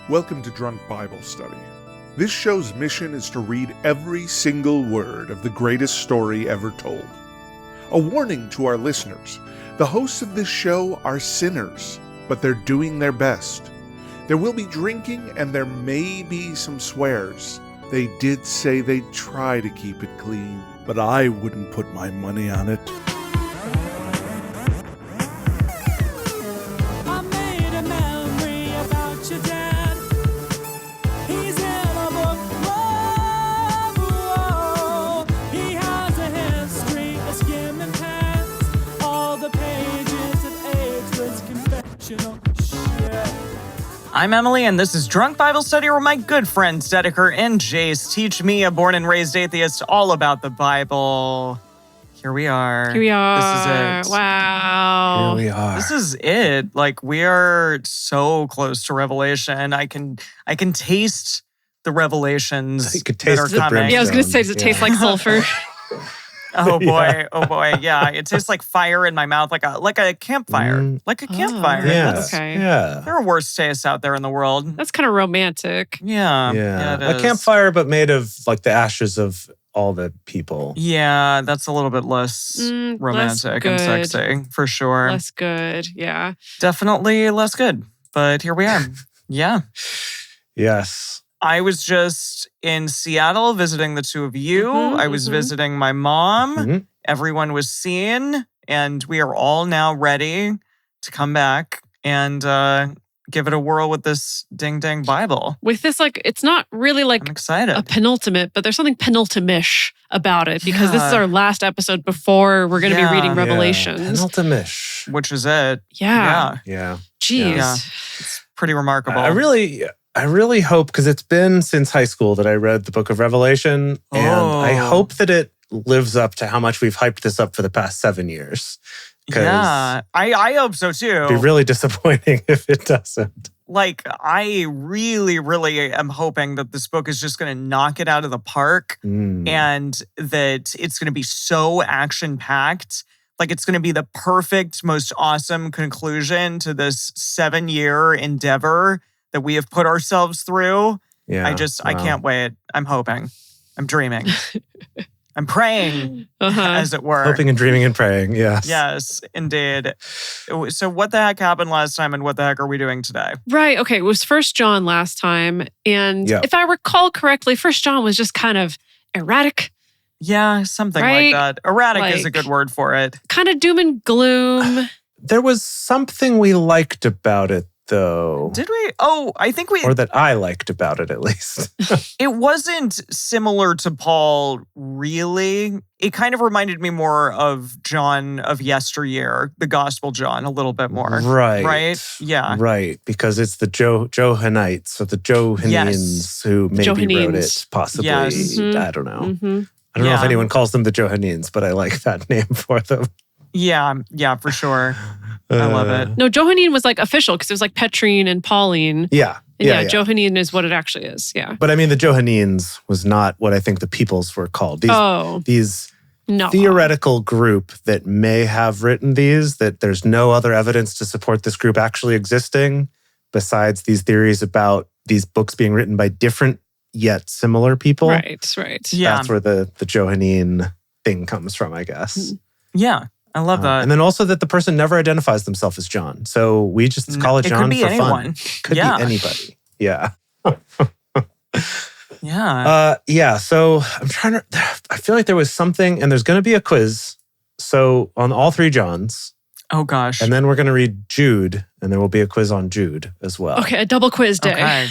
Welcome to Drunk Bible Study. This show's mission is to read every single word of the greatest story ever told. A warning to our listeners, the hosts of this show are sinners, but they're doing their best. There will be drinking and there may be some swears. They did say they'd try to keep it clean, but I wouldn't put my money on it. I'm Emily, and this is Drunk Bible Study, where my good friends Dedeker and Jace teach me, a born and raised atheist, all about the Bible. Here we are. Here we are. This is it. Wow. Here we are. This is it. Like, we are so close to Revelation. I can taste the revelations You could that taste are the coming. Yeah, I was going to say, does it taste like sulfur? Oh boy, Yeah. Oh boy, yeah. It tastes like fire in my mouth, like a campfire. Like a campfire. Yeah. That's- Okay. Yeah. There are worse tastes out there in the world. That's kind of romantic. Yeah. Yeah. it A is. campfire, but made of like the ashes of all the people. Yeah, that's a little bit less Less romantic and good. sexy, for sure. Less good. Yeah. Definitely less good, but here we are. Yeah. Yes. I was just in Seattle visiting the two of you. Mhm, I was mhm. visiting my mom. Mhm. Everyone was seen, and we are all now ready to come back and give it a whirl with this ding-dang Bible. With this, like, it's not really like I'm excited. a penultimate, but there's something penultimish about it because this is Yeah. our last episode before we're going to Yeah. be reading Yeah. Revelations. Penultimish. Which is it. Yeah. Yeah. Jeez. Yeah. Pretty remarkable. I really hope, because it's been since high school that I read the book of Revelation, and I Oh. hope that it lives up to how much we've hyped this up for the past 7 years. 'Cause Yeah, I hope so too. It'd be really disappointing if it doesn't. Like, I really, really am hoping that this book is just going to knock it out of the park and that it's going to be so action-packed. Like, it's going to be the perfect, most awesome conclusion to this 7-year endeavor that we have put ourselves through. Yeah. I can't wait. I'm hoping. I'm dreaming. I'm praying, Uh-huh. as it were. Hoping and dreaming and praying. Yes. Yes, indeed. So what the heck happened last time and what the heck are we doing today? Right. Okay. It was First John last time. And Yeah. if I recall correctly, First John was just kind of erratic, Yeah, something Right? like that. Erratic is a Like- good word for it. kind of doom and gloom. There was something we liked about it, though. Did we? Oh, I think we... Or that I liked about it, at least. It wasn't similar to Paul, really. It kind of reminded me more of John of yesteryear, the Gospel John, a little bit more. Right. Right? Yeah. Right, because it's the Johannite or the Johannines Yes. who maybe wrote Johannines. it, possibly. Yes. Mhm. I don't know. hmm I don't know if Yeah. anyone calls them the Johannines, but I like that name for them. Yeah, for sure. I love it. No, Johannine was like official because it was like Petrine and Pauline. Yeah. And Yeah. Johannine is what it actually is. Yeah. But I mean, the Johannines was not what I think the peoples were called. These No. theoretical group that may have written these, that there's no other evidence to support this group actually existing besides these theories about these books being written by different yet similar people. Right. Yeah. That's where the Johannine thing comes from, I guess. Yeah. I love that. And then also that the person never identifies themselves as John. So we just call it It John could be for anyone. fun. Could Yeah. be anybody. Yeah. Yeah. So I feel like there was something, and there's going to be a quiz. So on all 3 Johns, Oh, gosh. and then we're going to read Jude, and there will be a quiz on Jude as well. Okay. A double quiz day. Okay.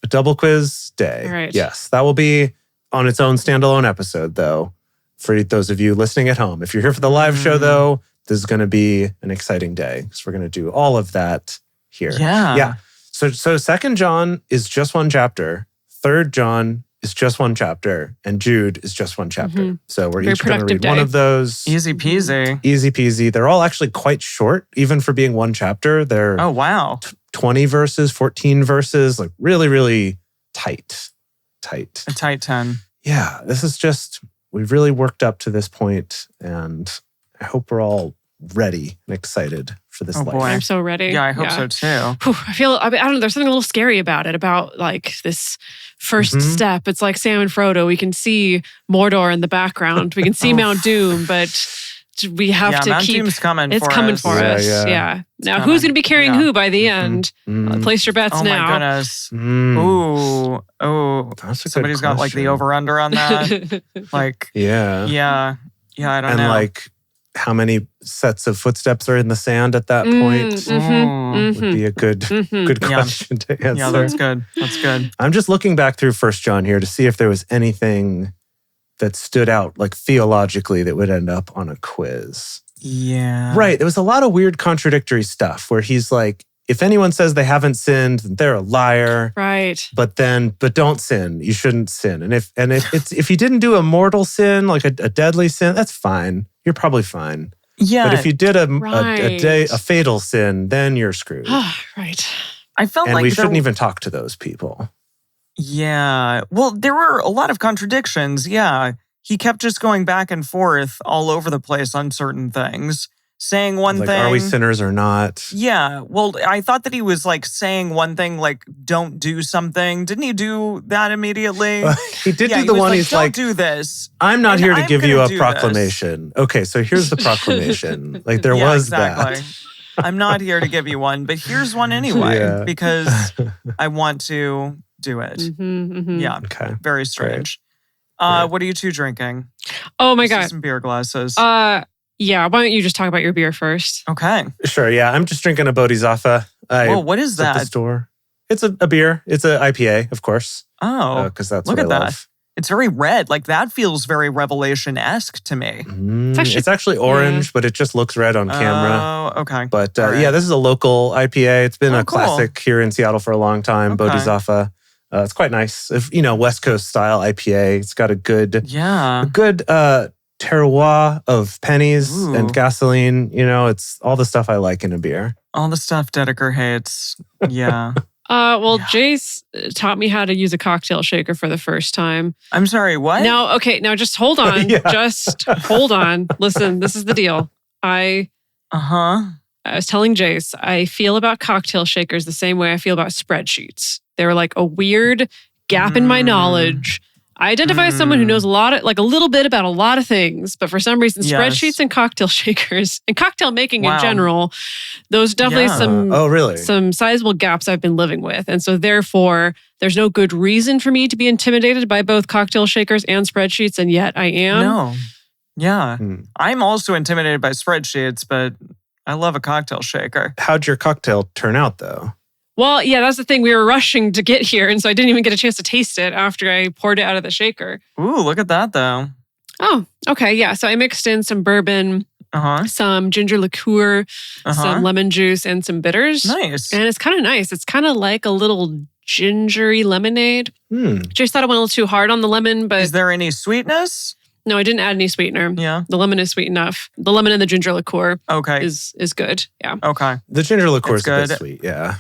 A double quiz day. All right. Yes. That will be on its own standalone episode, though, for those of you listening at home. If you're here for the live show, though, this is going to be an exciting day because we're going to do all of that here. Yeah. Yeah. So 2nd John is just 1 chapter. 3rd John is just 1 chapter. And Jude is just 1 chapter. Mhm. So we're Very each going to productive read one day. of those. Easy peasy. Easy peasy. They're all actually quite short, even for being 1 chapter. They're Oh, wow. 20 verses, 14 verses, like really, really tight. A tight 10. Yeah, this is just, we've really worked up to this point, and I hope we're all ready and excited for this Oh, life. boy. I'm so ready. Yeah, I hope so too. Whew, I don't know, there's something a little scary about it, about like this first step. It's like Sam and Frodo. We can see Mordor in the background. We can see Mount Doom, but we have to Mount keep... Doom's coming It's for coming us. for us. Yeah. Now, who's going to be carrying who by the end? Place your bets now. Oh my goodness. Ooh. Oh. Somebody's got like the over-under on that. Like, yeah, I don't and know. like how many sets of footsteps are in the sand at that point would be a good question to answer. Yeah, that's good. That's good. I'm just looking back through 1 John here to see if there was anything that stood out, like theologically, that would end up on a quiz. Yeah. Right. There was a lot of weird contradictory stuff where he's like, if anyone says they haven't sinned, then they're a liar. Right. But don't sin. You shouldn't sin. And if you didn't do a mortal sin, like a deadly sin, that's fine. You're probably fine. Yeah. But if you did a fatal sin, then you're screwed. Right. I felt and like we shouldn't even talk to those people. Yeah. Well, there were a lot of contradictions. Yeah. He kept just going back and forth all over the place on certain things, saying one Like, thing. are we sinners or not? Yeah. Well, I thought that he was like saying one thing, like, don't do something. Didn't he do that immediately? He did do he the was one like, he's don't like, do this. I'm not And here to I'm give you gonna a do proclamation. Okay, so here's the proclamation. Like there Yeah, was exactly. that. I'm not here to give you one, but here's one anyway, Yeah. because I want to do it. Yeah. Okay. Very strange. Great. What are you two drinking? Oh my I see God. some beer glasses. Yeah. Why don't you just talk about your beer first? Okay. Sure, yeah. I'm just drinking a Bodhisattva. Whoa, what is at the that? store. It's a beer. It's an IPA, of course. Oh, Because that's look what at I that. love. It's very red. Like that feels very Revelation-esque to me. It's actually orange, but it just looks red on camera. Oh, okay. But All right. yeah, this is a local IPA. It's been a cool. classic here in Seattle for a long time. Okay. Bodhisattva. It's quite nice. If West Coast style IPA. It's got a good terroir of pennies and gasoline. It's all the stuff I like in a beer. All the stuff Dedeker hates. Yeah. Jace taught me how to use a cocktail shaker for the first time. I'm sorry, what? Now just hold on. Yeah. Just hold on. Listen, this is the deal. I was telling Jace, I feel about cocktail shakers the same way I feel about spreadsheets. They're like a weird gap in my knowledge. I identify as someone who knows a little bit about a lot of things, but for some reason, spreadsheets and cocktail shakers and cocktail making in general, those definitely some sizable gaps I've been living with. And so therefore, there's no good reason for me to be intimidated by both cocktail shakers and spreadsheets, and yet I am. No. Yeah. I'm also intimidated by spreadsheets, but I love a cocktail shaker. How'd your cocktail turn out, though? Well, yeah, that's the thing. We were rushing to get here, and so I didn't even get a chance to taste it after I poured it out of the shaker. Ooh, look at that, though. Oh, okay. Yeah, so I mixed in some bourbon, some ginger liqueur, some lemon juice, and some bitters. Nice. And it's kind of nice. It's kind of like a little gingery lemonade. Just thought it went a little too hard on the lemon, but... Is there any sweetness? No, I didn't add any sweetener. Yeah. The lemon is sweet enough. The lemon and the ginger liqueur is good. Yeah. Okay. The ginger liqueur is a good. bit sweet, yeah.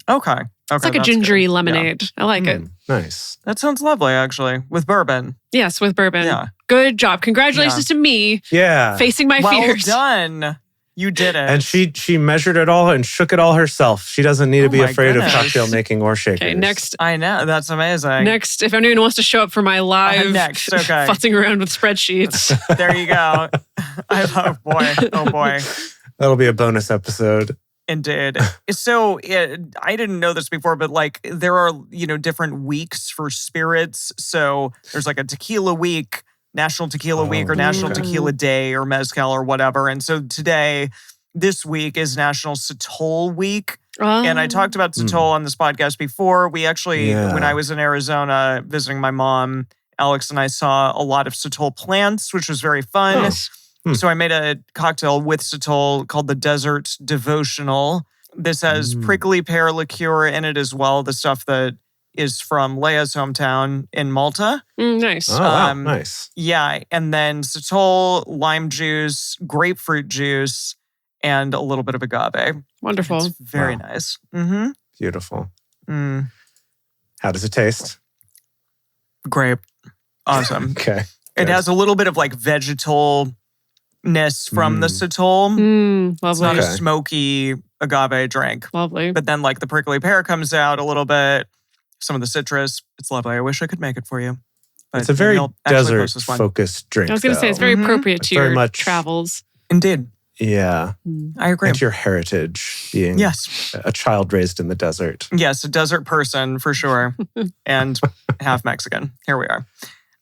Okay. It's like a gingery lemonade. Yeah. I like it. Nice. That sounds lovely, actually, with bourbon. Yes, with bourbon. Yeah. Good job. Congratulations to me. Yeah. Facing my fears. Well done. You did it. And she measured it all and shook it all herself. She doesn't need to be afraid of cocktail making or shakers. Okay, next. I know. That's amazing. Next, if anyone wants to show up for my live futzing around with spreadsheets. There you go. Oh boy. That'll be a bonus episode. Indeed. So I didn't know this before, but like there are, different weeks for spirits. So there's like a tequila week, National Tequila Week or National Tequila Day or Mezcal or whatever. And so this week is National Sotol Week. And I talked about Sotol on this podcast before. We actually, when I was in Arizona visiting my mom, Alex and I saw a lot of Sotol plants, which was very fun. So I made a cocktail with Sotol called the Desert Devotional. This has prickly pear liqueur in it as well, the stuff that is from Leia's hometown in Malta. Nice. Oh, wow. Nice. Yeah. And then Sotol, lime juice, grapefruit juice, and a little bit of agave. Wonderful. It's very nice. Beautiful. How does it taste? Great. Awesome. Okay. It has a little bit of like vegetal smokiness from the citol. It's Lovely. not a smoky agave drink. Lovely. But then like the prickly pear comes out a little bit. Some of the citrus. It's lovely. I wish I could make it for you. But It's a very maybe I'll actually post this one. desert-focused drink, I was going to say, it's though. very appropriate to Very your much- travels. Indeed. Yeah. I agree. And your heritage, being Yes. a child raised in the desert. Yes, a desert person for sure. And half Mexican. Here we are.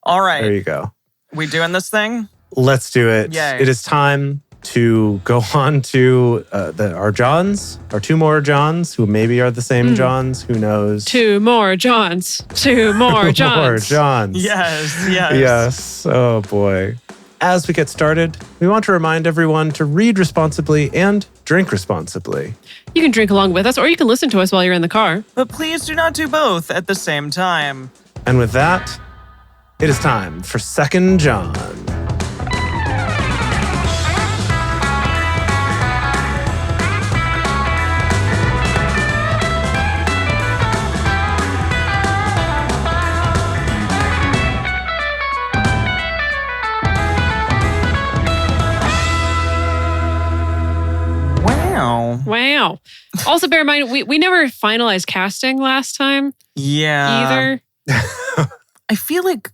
All right. There you go. We doing this thing? Let's do it. Yay. It is time to go on to our Johns, our two more Johns, who maybe are the same Johns. Who knows? Two more Johns. Two more Johns. More Johns. Yes. Yes. Oh, boy. As we get started, we want to remind everyone to read responsibly and drink responsibly. You can drink along with us, or you can listen to us while you're in the car. But please do not do both at the same time. And with that, it is time for Second John. Wow. Also, bear in mind, we never finalized casting last time Yeah. either. I feel like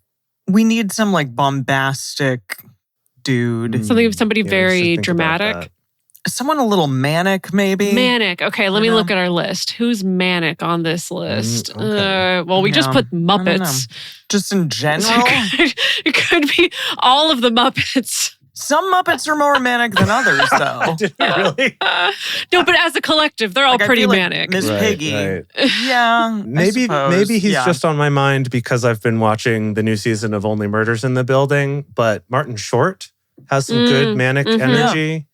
we need some like bombastic dude. Something of somebody Yeah, we should very think about dramatic. that. Someone a little manic, maybe. Manic. Okay, let me You know? look at our list. Who's manic on this list? okay. Well, we just Yeah. put I don't know. Muppets. Just in general. It could be all of the Muppets. Some Muppets are more manic than others, though. Really? No, but as a collective, they're all Like, I pretty feel like manic. Miss Right, Piggy. right. Yeah. Maybe he's yeah. just on my mind because I've been watching the new season of Only Murders in the Building, but Martin Short has some good manic energy.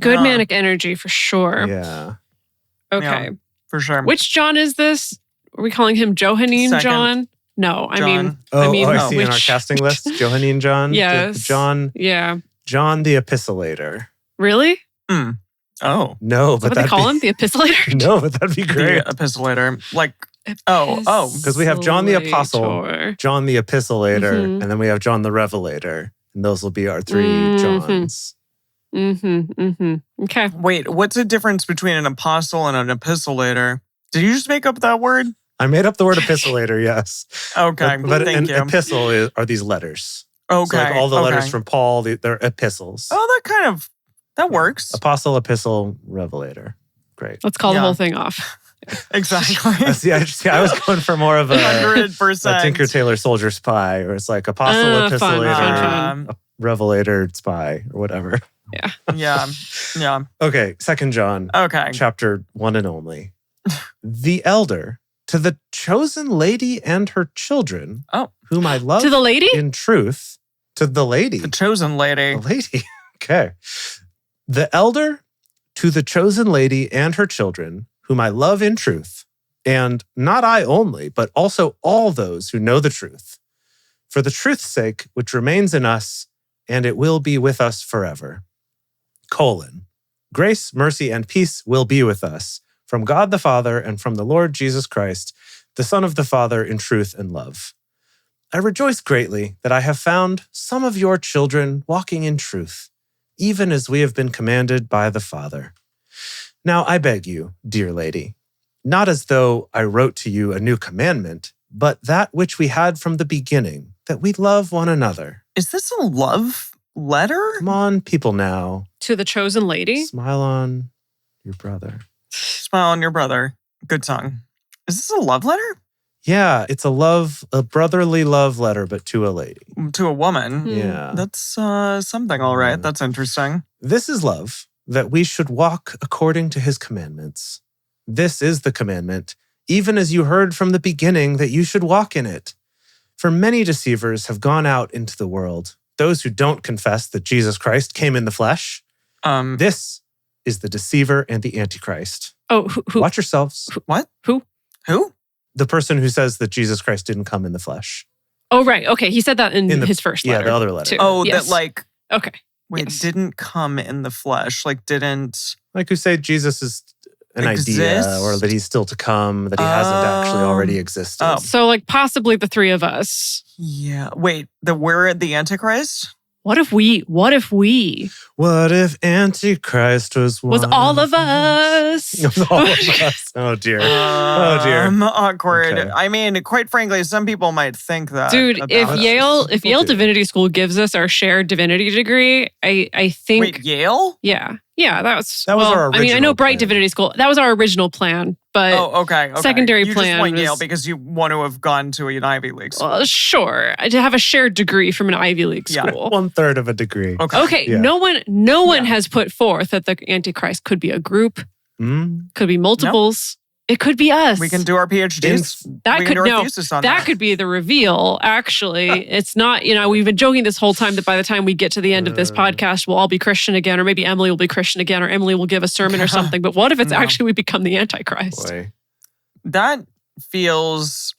Good Yeah. manic energy for sure. Yeah. Okay. Yeah. For sure. Which John is this? Are we calling him Johannine Second. John? No, I mean, John. I see in our which- casting list, Johannine John. Yes. John the Episitlator. Really? Oh. No, Is that but what they that'd call be, him? The epistolator? no, but that'd be great. The epislator. Like, oh. Because we have John the Apostle, Epistolator. John the Episitlator, Mhm. and then we have John the Revelator. And those will be our three Mhm. Johns. Okay. Wait, what's the difference between an apostle and an epislator? Did you just make up that word? I made up the word epislator, yes. Okay, But thank an you. epistle are these letters. Okay. So like all the okay. letters from Paul, they're epistles. Oh, that works. Apostle, epistle, revelator. Great. Let's call the Yeah. whole thing off. Exactly. See, I was going for more of a 100%. Tinker Tailor Soldier Spy, or it's like apostle, Fun. epislator, revelator, spy, or whatever. Yeah. Okay, Second John, Okay. chapter 1 and only. The elder to the chosen lady and her children, whom I love To the lady? in truth, to the lady. The chosen lady. The lady. Okay. The elder to the chosen lady and her children, whom I love in truth, and not I only, but also all those who know the truth, for the truth's sake, which remains in us, and it will be with us forever. : Grace, mercy, and peace will be with us from God the Father and from the Lord Jesus Christ, the Son of the Father, in truth and love. I rejoice greatly that I have found some of your children walking in truth, even as we have been commanded by the Father. Now I beg you, dear lady, not as though I wrote to you a new commandment, but that which we had from the beginning, that we love one another. Is this a love letter? Come on, people now. To the chosen lady? Smile on your brother. Smile on your brother. Good song. Is this a love letter? Yeah, it's a brotherly love letter, but to a lady. To a woman? Yeah. That's something, all right. That's interesting. This is love, that we should walk according to his commandments. This is the commandment, even as you heard from the beginning that you should walk in it. For many deceivers have gone out into the world, those who don't confess that Jesus Christ came in the flesh. This is the deceiver and the antichrist. Oh, who? Watch yourselves. What? Who? The person who says that Jesus Christ didn't come in the flesh. Oh, right. Okay. He said that in his first letter. Yeah, the other letter. too. Oh, Yes. that like, Okay. wait, Yes. didn't come in the flesh. Like, didn't. Like who say Jesus is an Exist? idea, or that he's still to come, that he hasn't actually already existed. Oh. So, like, possibly the three of us. Yeah. Wait, we're the Antichrist? What if we? What if Antichrist was all of us? It was all of us. Oh dear. Oh dear. Awkward. Okay. I mean, quite frankly, some people might think that. Dude, if Yale Divinity School gives us our shared divinity degree, I think. Wait, Yale? Yeah, that was our original I mean, I know Bright plan. Divinity School. That was our original plan, but okay. secondary you plan just went was, Yale because you want to have gone to an Ivy League school. Sure, to have a shared degree from an Ivy League school. 1/3 of a degree. Okay. Yeah. No one has put forth that the Antichrist could be a group, could be multiples. It could be us. We can do our PhDs. That we could can do our thesis on that. could be the reveal. Actually, it's not. We've been joking this whole time that by the time we get to the end of this podcast, we'll all be Christian again, or maybe Emily will be Christian again, or Emily will give a sermon or something. But what if it's actually we become the Antichrist? Boy. That feels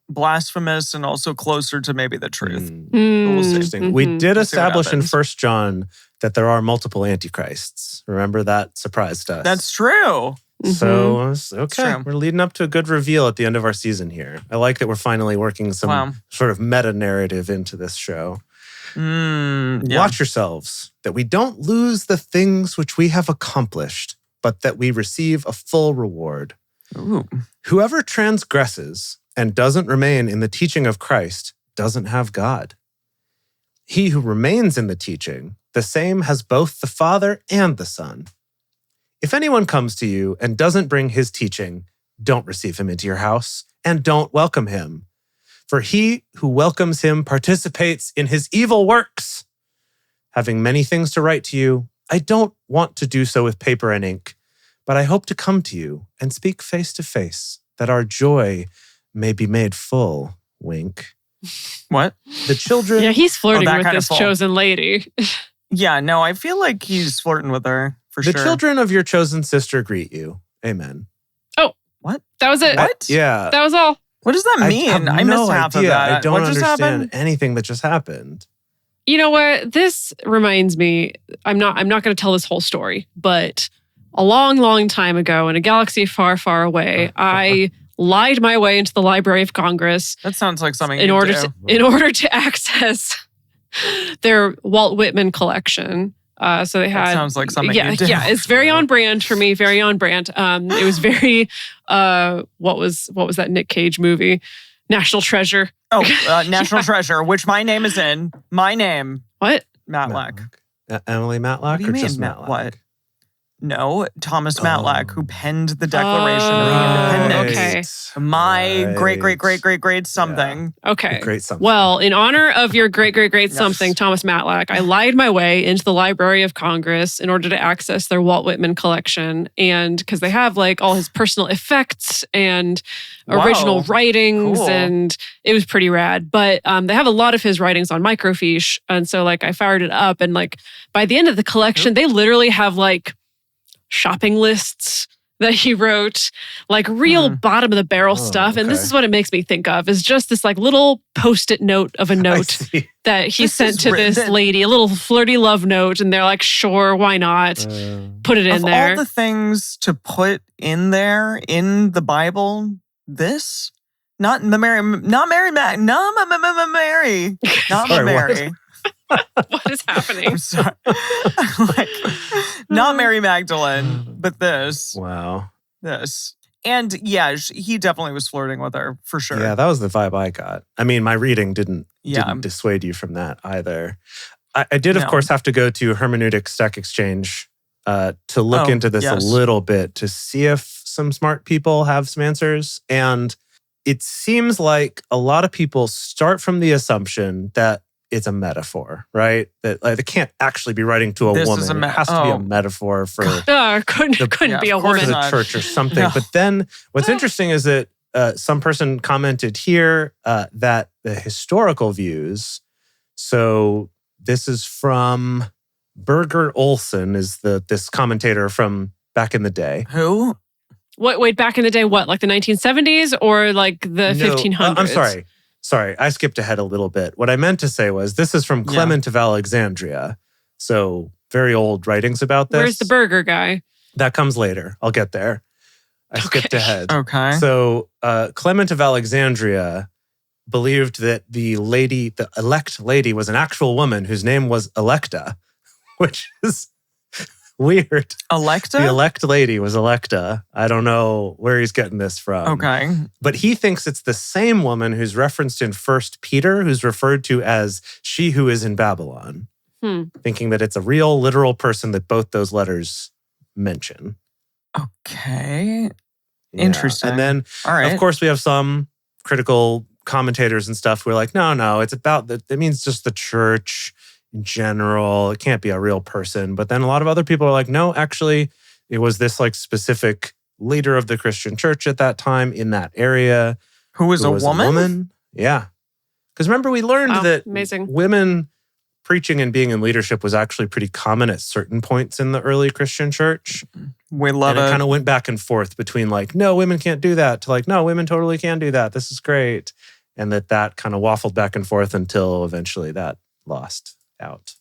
blasphemous and also closer to maybe the truth. We'll see. Interesting. We did We'll see what establish in happens. 1 John that there are multiple antichrists. Remember that surprised us. That's true. So, okay, true. we're leading up to a good reveal at the end of our season here. I like that we're finally working some sort of meta narrative into this show. Watch yourselves, that we don't lose the things which we have accomplished, but that we receive a full reward. Ooh. Whoever transgresses and doesn't remain in the teaching of Christ doesn't have God. He who remains in the teaching, the same has both the Father and the Son. If anyone comes to you and doesn't bring his teaching, don't receive him into your house and don't welcome him. For he who welcomes him participates in his evil works. Having many things to write to you, I don't want to do so with paper and ink, but I hope to come to you and speak face to face, that our joy may be made full. Wink. What? The children... Yeah, he's flirting that with kind of this full. chosen lady. Yeah, no, I feel like he's flirting with her for The sure. children of your chosen sister greet you. Amen. What? That was it. What? Yeah. That was all. What does that mean? have I no missed half of idea. that. I don't what just understand happened? anything that just happened. You know what? This reminds me. I'm not going to tell this whole story, but a long, long time ago in a galaxy far, far away, I lied my way into the Library of Congress That sounds like something in you order do. to access their Walt Whitman collection. So they had. That sounds like something Yeah, you do. yeah. It's very on brand for me. Very on brand. It was very. What was that Nick Cage movie? National Treasure. Oh, National Treasure, which my name is in. My name, What? Matlack. Emily Matlack What do you or mean, just Matt? Matlack? What? No, Thomas Matlack, who penned the Declaration of the Independence. Okay. My great something. Okay. Great something. Well, in honor of your great Yes. something, Thomas Matlack, I lied my way into the Library of Congress in order to access their Walt Whitman collection. And because they have like all his personal effects and original Whoa. writings, Cool. and it was pretty rad. But they have a lot of his writings on microfiche. And so like I fired it up, and like by the end of the collection, they literally have like shopping lists that he wrote, like real bottom of the barrel stuff. And this okay. is what it makes me think of, is just this like little post-it note of a I note see. that he This sent is to this written- lady, a little flirty love note. And they're like, sure, why not? Put it in Of there. all the things to put in there in the Bible, this? Not Mary, not Mary, Mary, not Sorry, Mary. What is happening? I'm sorry. Like, not Mary Magdalene, but this. Wow. This. And yeah, he definitely was flirting with her for sure. Yeah, that was the vibe I got. I mean, my reading didn't Yeah. dissuade you from that either. I did, of No. course, have to go to Hermeneutic Stack Exchange to look Oh, into this yes. a little bit to see if some smart people have some answers. And it seems like a lot of people start from the assumption that it's a metaphor, right? That like, they can't actually be writing to a This is woman. a It has to be a oh. metaphor for Couldn't Yeah, be a of course for woman. the not. church or something. No. But then what's interesting is that some person commented here that the historical views, so this is from Birger Olsen, is this commentator from back in the day. Who? Wait, back in the day, what? Like the 1970s or like the 1500s? I'm sorry. I skipped ahead a little bit. What I meant to say was this is from Clement of Alexandria. So very old writings about this. Where's the burger guy? That comes later. I'll get there. I skipped ahead. Okay. So Clement of Alexandria believed that the elect lady, was an actual woman whose name was Electa, which is weird. Electa? The elect lady was Electa. I don't know where he's getting this from. Okay. But he thinks it's the same woman who's referenced in 1 Peter, who's referred to as she who is in Babylon, thinking that it's a real, literal person that both those letters mention. Okay. Yeah. Interesting. And then, all right, of course, we have some critical commentators and stuff who are like, no, it's about it means just the church in general. It can't be a real person. But then a lot of other people are like, no, actually, it was this like specific leader of the Christian church at that time in that area. Who was a woman? Yeah. Because remember, we learned that amazing. Women preaching and being in leadership was actually pretty common at certain points in the early Christian church. We love it. And it kind of went back and forth between like, no, women can't do that, to like, no, women totally can do that. This is great. And that kind of waffled back and forth until eventually that lost out.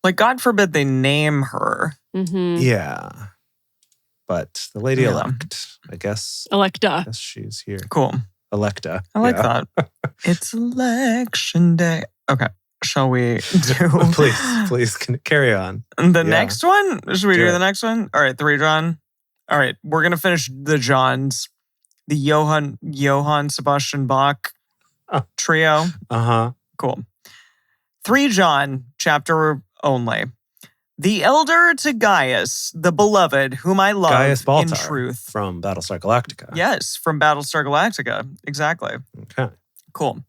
Like, God forbid they name her. Mm-hmm. Yeah. But the lady elect, I guess. Electa. I guess she's here. Cool. Electa. I like that. It's election day. Okay. Shall we do? Please carry on. The next one? Should we do it. the next one? All right, 3 John. All right, we're going to finish the Johns. The Johann Sebastian Bach trio. Uh-huh. Cool. 3 John, chapter only. The elder to Gaius, the beloved, whom I love Gaius Baltar, in truth. From Battlestar Galactica. Yes, from Battlestar Galactica. Exactly. Okay. Cool.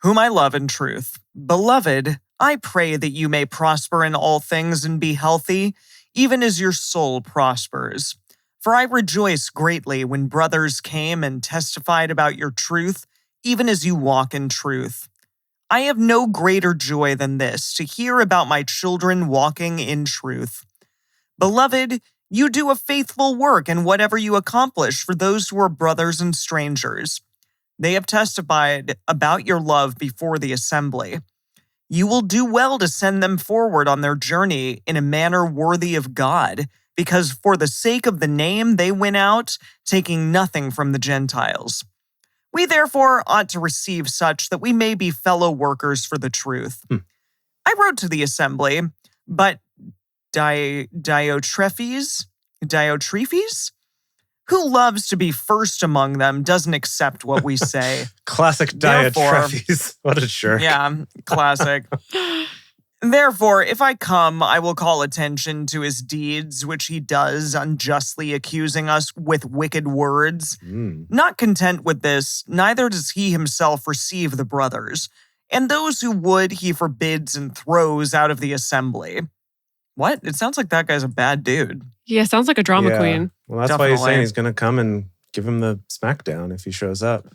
Whom I love in truth. Beloved, I pray that you may prosper in all things and be healthy, even as your soul prospers. For I rejoice greatly when brothers came and testified about your truth, even as you walk in truth. I have no greater joy than this, to hear about my children walking in truth. Beloved, you do a faithful work in whatever you accomplish for those who are brothers and strangers. They have testified about your love before the assembly. You will do well to send them forward on their journey in a manner worthy of God, because for the sake of the name they went out, taking nothing from the Gentiles. We therefore ought to receive such that we may be fellow workers for the truth. I wrote to the assembly, but Diotrephes, who loves to be first among them, doesn't accept what we say. Classic Diotrephes. What a jerk. Yeah, classic. Therefore, if I come, I will call attention to his deeds, which he does, unjustly accusing us with wicked words. Not content with this, neither does he himself receive the brothers, and those who would he forbids and throws out of the assembly. What? It sounds like that guy's a bad dude. Yeah, sounds like a drama queen. Well, that's why he's saying he's going to come and give him the smackdown if he shows up.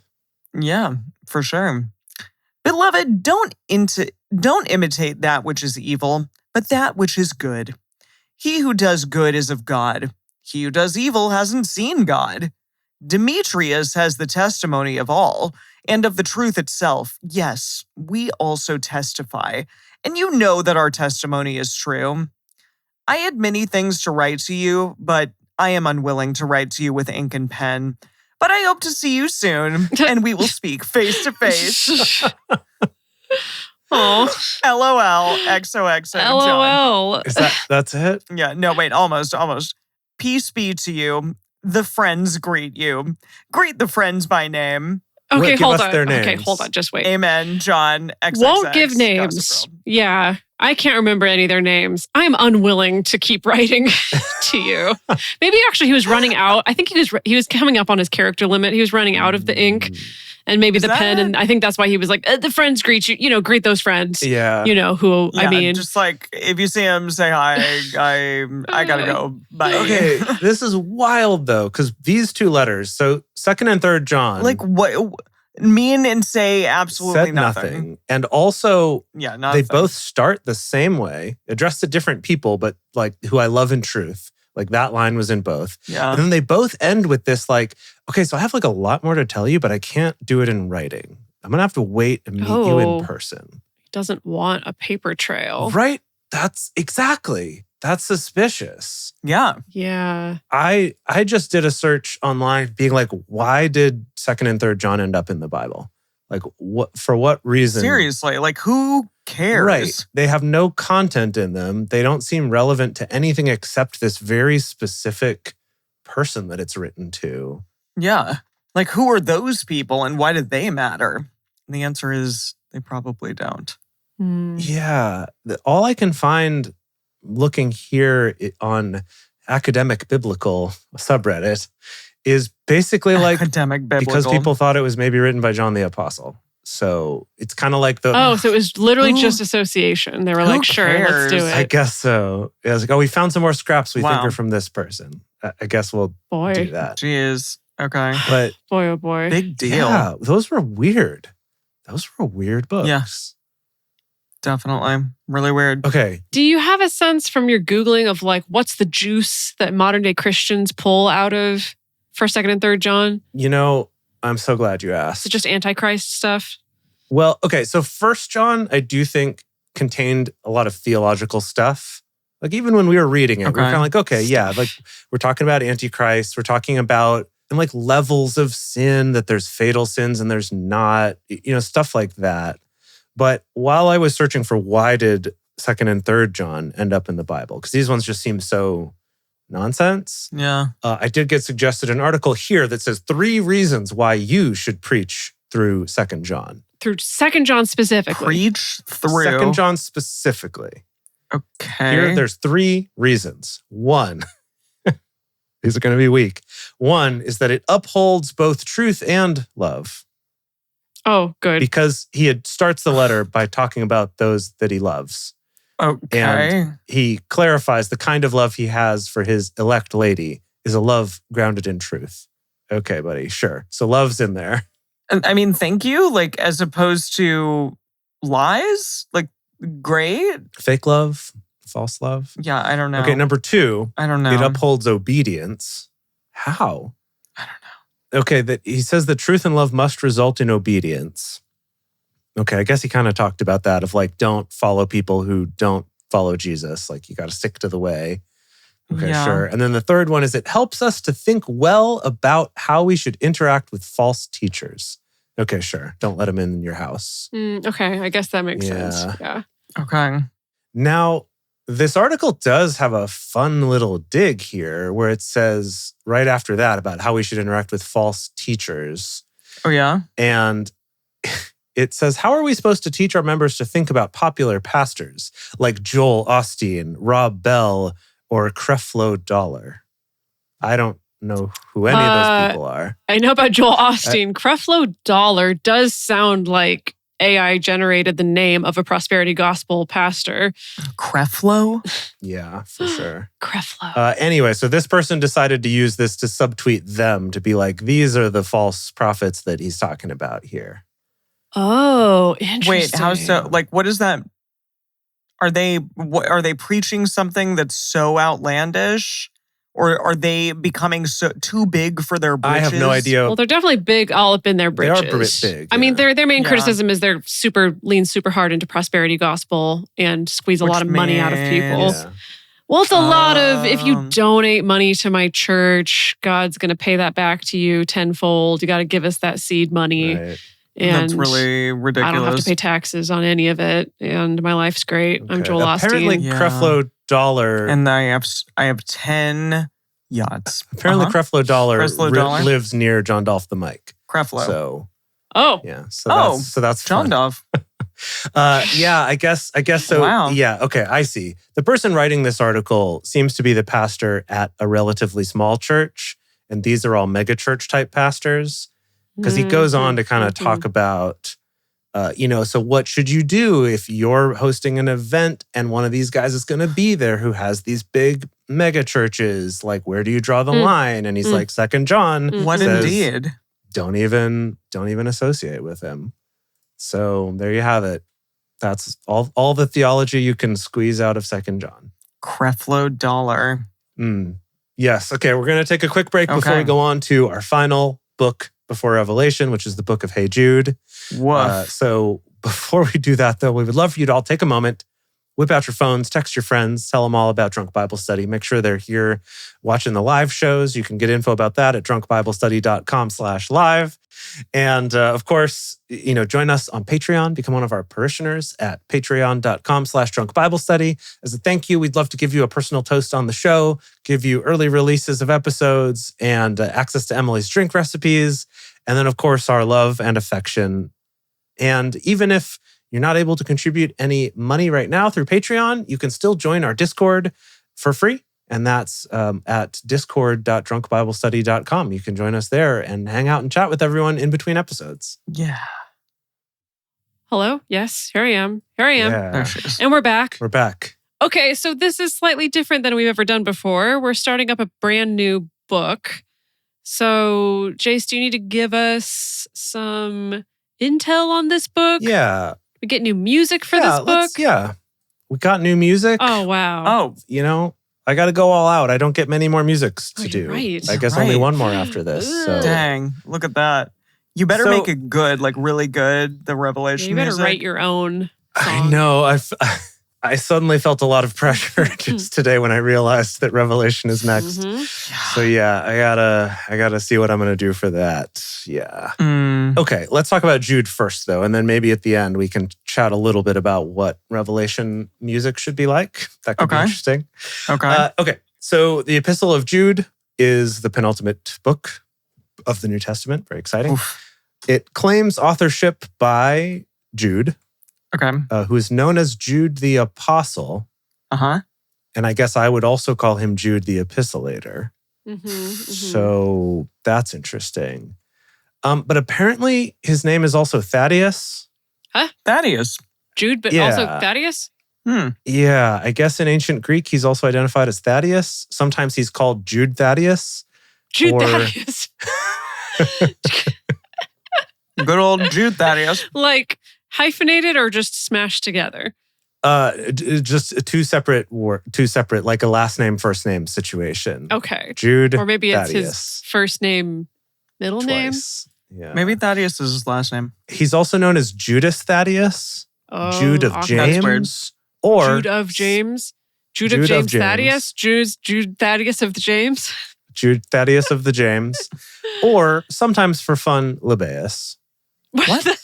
Yeah, for sure. Beloved, don't imitate that which is evil, but that which is good. He who does good is of God. He who does evil hasn't seen God. Demetrius has the testimony of all, and of the truth itself. Yes, we also testify, and you know that our testimony is true. I had many things to write to you, but I am unwilling to write to you with ink and pen. But I hope to see you soon, and we will speak face to face. Oh, LOL, XOXO, John. LOL. That's it? Yeah, no, wait, almost. Peace be to you. The friends greet you. Greet the friends by name. Okay, Give hold us on. their Okay, names. hold on. Just wait. Amen, John. XXX. Won't give names. Gossip Girl. Yeah, I can't remember any of their names. I'm unwilling to keep writing to you. Maybe actually he was running out. I think he was coming up on his character limit. He was running out of the ink and maybe the pen. And I think that's why he was like, the friends greet you. You know, greet those friends. Yeah. You know who? Yeah, I mean, just like if you see him, say hi. I gotta go. Bye. Okay, this is wild though, because these two letters, so 2nd and 3rd John, like what? Mean and say absolutely said nothing. And also, yeah, nothing. they both start the same way, addressed to different people, but like who I love in truth. Like that line was in both. Yeah. And then they both end with this like, okay, so I have like a lot more to tell you, but I can't do it in writing. I'm going to have to wait and meet you in person. He doesn't want a paper trail. Right? That's suspicious. Yeah. Yeah. I just did a search online being like, why did 2nd and 3rd John end up in the Bible? Like, for what reason? Seriously, like who cares? Right. They have no content in them. They don't seem relevant to anything except this very specific person that it's written to. Yeah. Like who are those people and why do they matter? And the answer is they probably don't. Yeah. All I can find looking here on Academic Biblical subreddit is basically like Academic Biblical. because people thought it was maybe written by John the Apostle. So it's kind of like the... Oh, so it was literally just association. They were like, sure, let's do it. I guess so. It was like, oh, we found some more scraps we think are from this person. I guess we'll do that. Jeez. Okay. But boy, oh boy. Big deal. Yeah, those were weird. Those were weird books. Yeah. Definitely. Really weird. Okay. Do you have a sense from your Googling of like, what's the juice that modern day Christians pull out of 1st, 2nd, and 3rd John? You know, I'm so glad you asked. Is it just Antichrist stuff? Well, okay. So 1st John, I do think contained a lot of theological stuff. Like even when we were reading it, we were kind of like, okay, yeah, like we're talking about Antichrist. We're talking about and like levels of sin, that there's fatal sins and there's not, stuff like that. But while I was searching for why did 2nd and 3rd John end up in the Bible, because these ones just seem so nonsense. Yeah. I did get suggested an article here that says 3 reasons why you should preach through 2nd John. Through 2nd John specifically. Preach through. 2nd John specifically. Okay. Here, there's 3 reasons. 1, these are going to be weak. 1 is that it upholds both truth and love. Oh, good. Because he starts the letter by talking about those that he loves. Okay. And he clarifies the kind of love he has for his elect lady is a love grounded in truth. Okay, buddy, sure. So love's in there. I mean, thank you. Like, as opposed to lies? Like, great. Fake love, false love. Yeah, I don't know. Okay, number 2. I don't know. It upholds obedience. How? I don't know. Okay, that he says that truth and love must result in obedience. Okay, I guess he kind of talked about that of like, don't follow people who don't follow Jesus. Like, you got to stick to the way. Okay, Yeah. sure. And then the 3rd one is it helps us to think well about how we should interact with false teachers. Okay, sure. Don't let them in your house. Okay, I guess that makes sense. Yeah. Okay. Now, this article does have a fun little dig here where it says right after that about how we should interact with false teachers. Oh, yeah? And it says, how are we supposed to teach our members to think about popular pastors like Joel Osteen, Rob Bell, or Creflo Dollar? I don't know who any of those people are. I know about Joel Osteen. Creflo Dollar does sound like AI generated the name of a prosperity gospel pastor. Creflo? Yeah, for sure. Creflo. Anyway, so this person decided to use this to subtweet them to be like, these are the false prophets that he's talking about here. Oh, interesting. Wait, how so? Like, what is that? Are they preaching something that's so outlandish? Or are they becoming too big for their britches? I have no idea. Well, they're definitely big all up in their britches. They are big. I mean, their main Yeah. criticism is they're lean super hard into prosperity gospel and squeeze a lot of money out of people. Yeah. Well, it's a lot of, if you donate money to my church, God's going to pay that back to you tenfold. You got to give us that seed money. Right. And that's really ridiculous. I don't have to pay taxes on any of it. And my life's great. I'm Okay. Joel Osteen. Apparently, Yeah. Creflo Dollar. And I have 10 yachts. Apparently, Creflo Dollar Dollar? lives near John Dolph the Mic. Creflo. So Oh, yeah, so that's John fun. Dove. Yeah, I guess so. Wow. Yeah, okay, I see. The person writing this article seems to be the pastor at a relatively small church, and these are all mega church type pastors. Because he goes on to kind of talk about, so what should you do if you're hosting an event and one of these guys is going to be there who has these big mega churches? Like, where do you draw the line? And he's like, 2nd John What says, indeed? don't even associate with him. So there you have it. That's all the theology you can squeeze out of 2nd John. Creflo Dollar. Yes. Okay, we're going to take a quick break before we go on to our final book before Revelation, which is the book of Hey Jude. Woof. So before we do that, though, we would love for you to all take a moment whip out your phones, text your friends, tell them all about Drunk Bible Study. Make sure they're here watching the live shows. You can get info about that at drunkbiblestudy.com/live. And of course, join us on Patreon. Become one of our parishioners at patreon.com/drunkbiblestudy. As a thank you, we'd love to give you a personal toast on the show, give you early releases of episodes and access to Emily's drink recipes. And then, of course, our love and affection. And even if you're not able to contribute any money right now through Patreon, you can still join our Discord for free. And that's at discord.drunkbiblestudy.com. You can join us there and hang out and chat with everyone in between episodes. Yeah. Hello? Yes, here I am. Yeah. There she is. And we're back. We're back. Okay, so this is slightly different than we've ever done before. We're starting up a brand new book. So, Jace, do you need to give us some intel on this book? Yeah. We get new music for this book? We got new music. Oh, wow. Oh, I got to go all out. I don't get many more musics to do. Right. I guess only one more after this. So. dang. Look at that. You better make it good, like really good, the Revelation You better music. write your own song. I know. I suddenly felt a lot of pressure just today when I realized that Revelation is next. Mhm. So yeah, I gotta see what I'm gonna do for that. Yeah. Mm. Okay, let's talk about Jude first, though, and then maybe at the end we can chat a little bit about what Revelation music should be like. That could be Okay. interesting. Okay. Okay, so the Epistle of Jude is the penultimate book of the New Testament. Very exciting. Oof. It claims authorship by Jude, Okay. who is known as Jude the Apostle. Uh-huh. And I guess I would also call him Jude the episitlator. So that's interesting. But apparently his name is also Thaddeus. Thaddeus. Jude, but Yeah. also Thaddeus? Yeah, I guess in ancient Greek, he's also identified as Thaddeus. Sometimes he's called Jude Thaddeus. Jude Or- Thaddeus. Good old Jude Thaddeus. Like hyphenated or just smashed together? Just two separate, like a last name, first name situation. Okay. Jude Or maybe it's his Thaddeus. first name, middle name? Twice. Yeah. Maybe Thaddeus is his last name. He's also known as Judas Thaddeus, Oh, Jude of awkward. That's weird. James, or Jude of James. Jude Jude of of James James. Thaddeus. Jude Thaddeus of the James. Jude Thaddeus of the James, or sometimes for fun, Libaeus. What?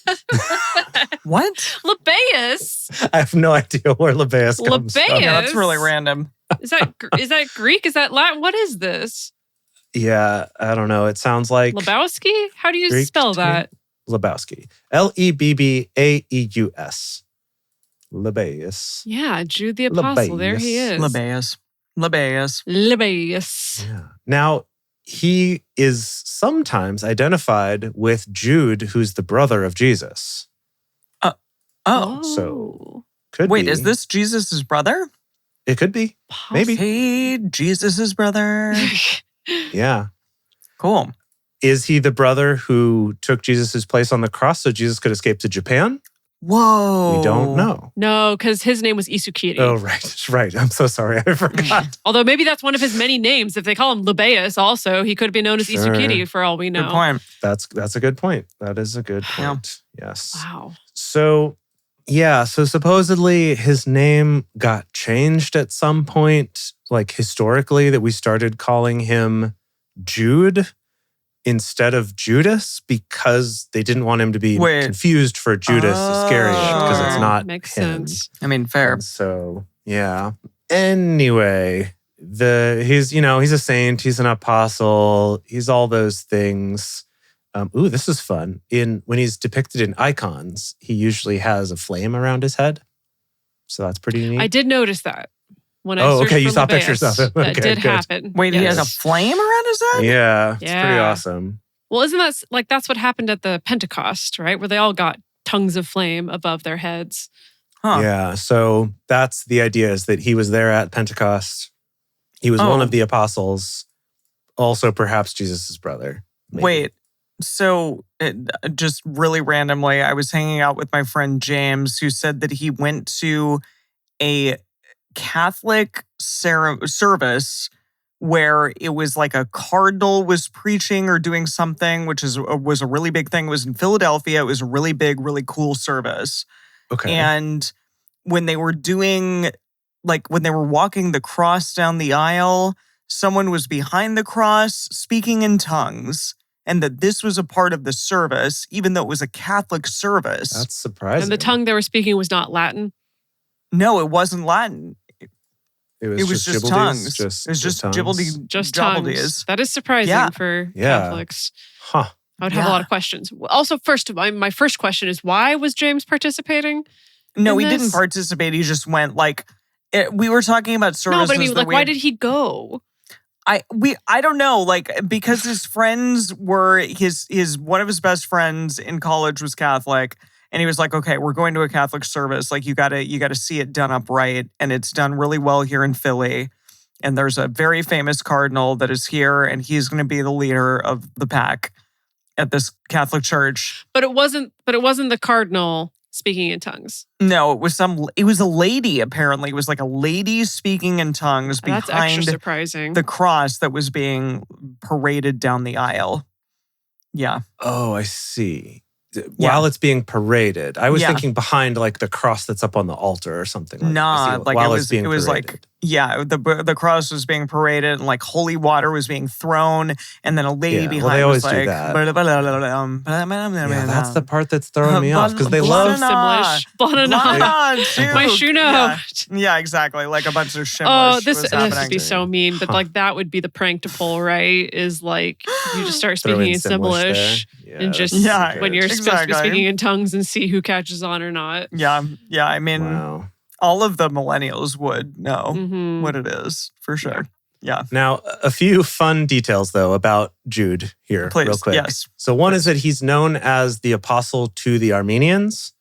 What? Libaeus? I have no idea where Libaeus comes from. Libaeus? Yeah, that's really random. Is that Greek? Is that Latin? What is this? Yeah, I don't know. It sounds like Lebowski? How do you Greek spell to- that? Lebowski. Lebbaeus. Libaeus. Yeah, Jude the Apostle. There he is. Libaeus. Libaeus. Yeah. Now, he is sometimes identified with Jude, who's the brother of Jesus. Oh. So, Could Wait, be. is this Jesus' brother? It could be. Maybe. Hey, Jesus' brother. Yeah. Cool. Is he the brother who took Jesus' place on the cross so Jesus could escape to Japan? Whoa. We don't know. No, because his name was Isukiri. Oh, right. Right. I'm so sorry. I forgot. Although maybe that's one of his many names. If they call him Libaeus also, he could be known as Sure. Isukiri for all we know. Good point. That's a good point. That is a good Yeah. point. Yes. Wow. So, yeah. So supposedly his name got changed at some point, like historically, that we started calling him Jude instead of Judas because they didn't want him to be Wait. confused for Judas Iscariot because it's Sure. not Makes him. sense. I mean, fair. And so, yeah. Anyway, he's a saint, he's an apostle, he's all those things. This is fun. When he's depicted in icons, he usually has a flame around his head. So that's pretty neat. I did notice that when I Oh, searched okay, you for saw Libaeus. pictures of it. That Okay, did good. happen. Wait, he has a Yes. flame around his head? Yeah, it's pretty Yeah. awesome. Well, isn't that that's what happened at the Pentecost, right? Where they all got tongues of flame above their heads. Huh. Yeah, so that's the idea, is that he was there at Pentecost. He was one Oh. of the apostles, also perhaps Jesus' brother. maybe. Wait, so just really randomly, I was hanging out with my friend James, who said that he went to a Catholic service where it was like a cardinal was preaching or doing something, which was a really big thing. It was in Philadelphia. It was a really big, really cool service. Okay. And when they were doing, like when they were walking the cross down the aisle, someone was behind the cross speaking in tongues, and that this was a part of the service, even though it was a Catholic service. That's surprising. And the tongue they were speaking was not Latin? No, it wasn't Latin. It was just tongues. It was just tongues? just tongues. jibbledies. That is surprising Yeah. for Yeah. Catholics. Huh. I would have a lot of questions. Also, first, my first question is, why was James participating? No, in he this? didn't participate. He just went we were talking about services. No, but I mean, that like, we why had- did he go? I don't know, like, because his friends were his one of his best friends in college was Catholic, and he was like, okay, we're going to a Catholic service, like you gotta see it done up right, and it's done really well here in Philly, and there's a very famous cardinal that is here, and he's going to be the leader of the pack at this Catholic church. But it wasn't the cardinal speaking in tongues. No, it was a lady. Apparently, it was like a lady speaking in tongues That's extra behind surprising. the cross that was being paraded down the aisle. Yeah. Oh, I see. While it's being paraded, I was Yeah. thinking behind like the cross that's up on the altar or something. Like Nah, that. like While it it's being was paraded. like, yeah, the cross was being paraded and like holy water was being thrown, and then a lady Yeah, well, behind they was always do like, that. Yeah, that's the yeah, part that's throwing me off because they Blah, love. blah, Simlish. My shoe Yeah. note. Yeah, exactly. Like a bunch of shimlish Oh, this was would happening. be so mean, but like that would be the prank to pull, right? Is like you just start Throw speaking in in Simlish Simlish there. and just Yeah, when you're supposed to be exactly. speaking in tongues and see who catches on or not. Yeah. I mean, Wow. all of the millennials would know Mhm. what it is for sure. Yeah. Now, a few fun details though about Jude here, Please. real quick. Yes. So one is that he's known as the apostle to the Armenians.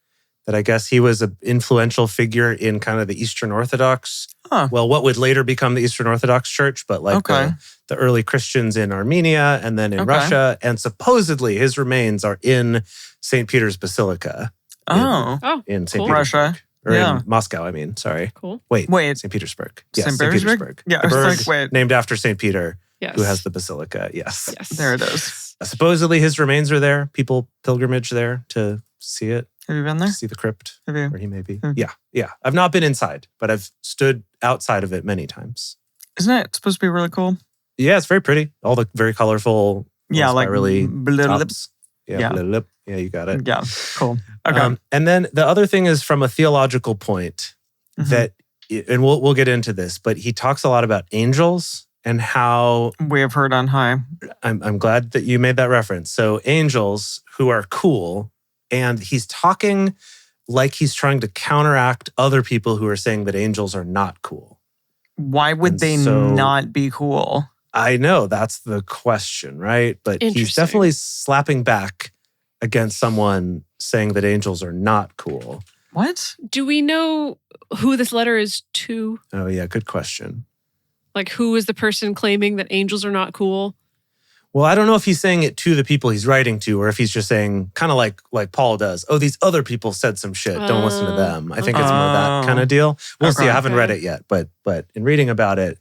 That I guess he was an influential figure in kind of the Eastern Orthodox. Huh. Well, what would later become the Eastern Orthodox Church, but like Okay. the early Christians in Armenia and then in Okay. Russia. And supposedly his remains are in St. Peter's Basilica Oh. Oh, in St. Cool. Petersburg. Russia. Or Yeah. in Moscow, I mean. Sorry. cool. Wait, Wait. St. Petersburg. Yes, St. St. Petersburg? Petersburg. Yeah, The I was burg like, wait. named after St. Peter, Yes. who has the basilica. Yes. Yes. There it is. Supposedly his remains are there. People pilgrimage there to see it, Have you been there? to see the crypt Have you? where he may be. Hmm. Yeah. I've not been inside, but I've stood outside of it many times. Isn't it supposed to be really cool? Yeah, it's very pretty. All the very colorful, Yeah, like spirally blip. tops. Yeah, Yeah. blip. Yeah, you got it. Yeah, cool. Okay. And then the other thing is from a theological point Mhm. that, and we'll get into this, but he talks a lot about angels and how We have heard on high. I'm glad that you made that reference. So angels who are cool, and he's talking like he's trying to counteract other people who are saying that angels are not cool. Why would And they so- not be cool? I know that's the question, right? But he's Interesting. definitely slapping back against someone saying that angels are not cool. What? Do we know who this letter is to? Oh yeah, good question. Like, who is the person claiming that angels are not cool? Well, I don't know if he's saying it to the people he's writing to, or if he's just saying kind of like Paul does. Oh, these other people said some shit. Don't listen to them. I think it's more that kind of deal. We'll see. I haven't read it yet, but in reading about it,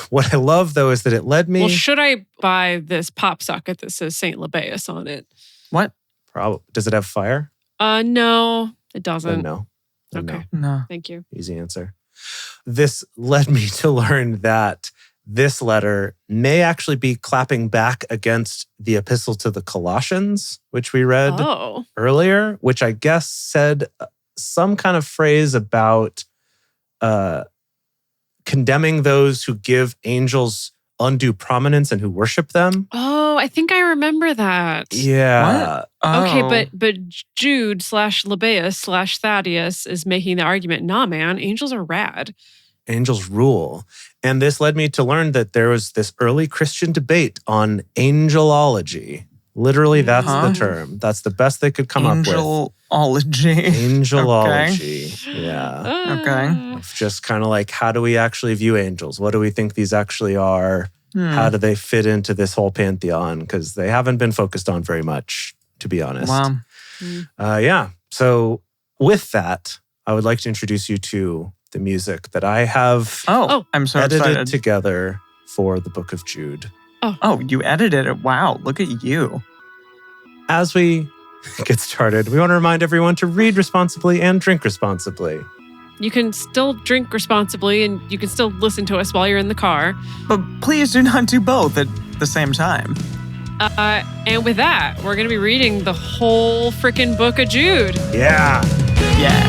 what I love though is that it led me. Well, should I buy this pop socket that says Saint Labeus on it? What? Probably. Does it have fire? No, it Then doesn't. no. Then Okay. no. No. Thank you. Easy answer. This led me to learn that this letter may actually be clapping back against the epistle to the Colossians, which we read Oh, earlier, which I guess said some kind of phrase about condemning those who give angels undue prominence and who worship them. oh, I think I remember that. Yeah. Okay, Oh. but Jude /Labeus /Thaddeus is making the argument, nah, man, angels are rad. Angels rule. And this led me to learn that there was this early Christian debate on angelology. Literally, that's Huh? the term. That's the best they could come up with. Angelology. Angelology. Yeah. Okay. Of just kind of like, how do we actually view angels? What do we think these actually are? Hmm. How do they fit into this whole pantheon? Because they haven't been focused on very much, to be honest. Wow. Yeah. So with that, I would like to introduce you to the music that I have Oh, I'm so edited excited. together for the Book of Jude. Oh, you edited it. Wow. Look at you. As we get started, we want to remind everyone to read responsibly and drink responsibly. You can still drink responsibly and you can still listen to us while you're in the car. But please do not do both at the same time. And with that, we're going to be reading the whole freaking book of Jude. Yeah. Yeah.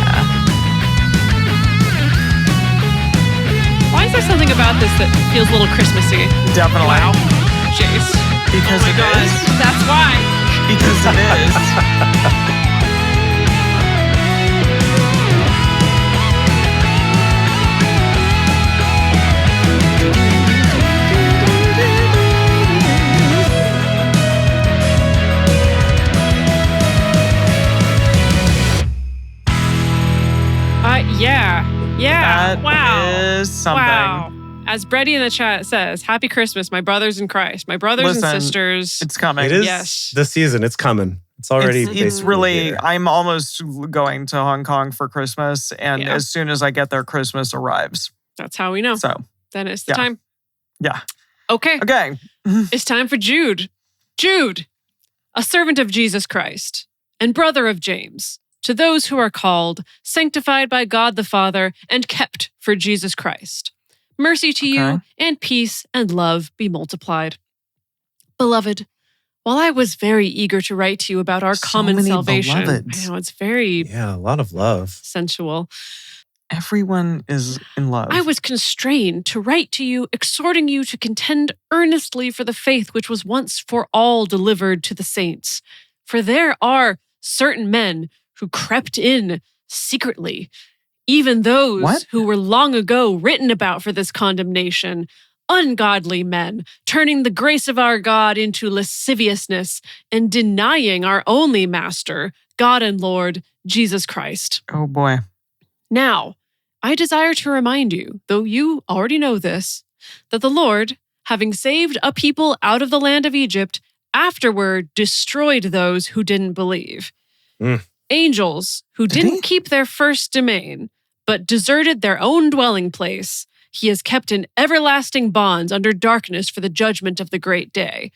Why is there something about this that feels a little Christmassy? Definitely. Wow. Jace. Because Oh my God. is. That's why. Because it is. Yeah. That Wow. is something. Wow. As Brady in the chat says, Happy Christmas, my brothers in Christ, my brothers Listen, and sisters. It's coming. It is Yes. the season. It's coming. It's already It's basically really, here. I'm almost going to Hong Kong for Christmas. And Yeah. as soon as I get there, Christmas arrives. That's how we know. So, Then it's the yeah. time. yeah. Okay. Okay. It's time for Jude. Jude, a servant of Jesus Christ and brother of James, to those who are called, sanctified by God the Father, and kept for Jesus Christ. Mercy to you, and peace and love be multiplied. Beloved, while I was very eager to write to you about our So common many salvation, beloveds. I know it's very Yeah, a lot of love. sensual. Everyone is in love. I was constrained to write to you, exhorting you to contend earnestly for the faith which was once for all delivered to the saints. For there are certain men who crept in secretly, even those What? who were long ago written about for this condemnation, ungodly men, turning the grace of our God into lasciviousness and denying our only Master, God and Lord, Jesus Christ. Oh boy. Now, I desire to remind you, though you already know this, that the Lord, having saved a people out of the land of Egypt, afterward destroyed those who didn't believe. Angels who Did didn't he? keep their first domain, but deserted their own dwelling place, he has kept in everlasting bonds under darkness for the judgment of the great day.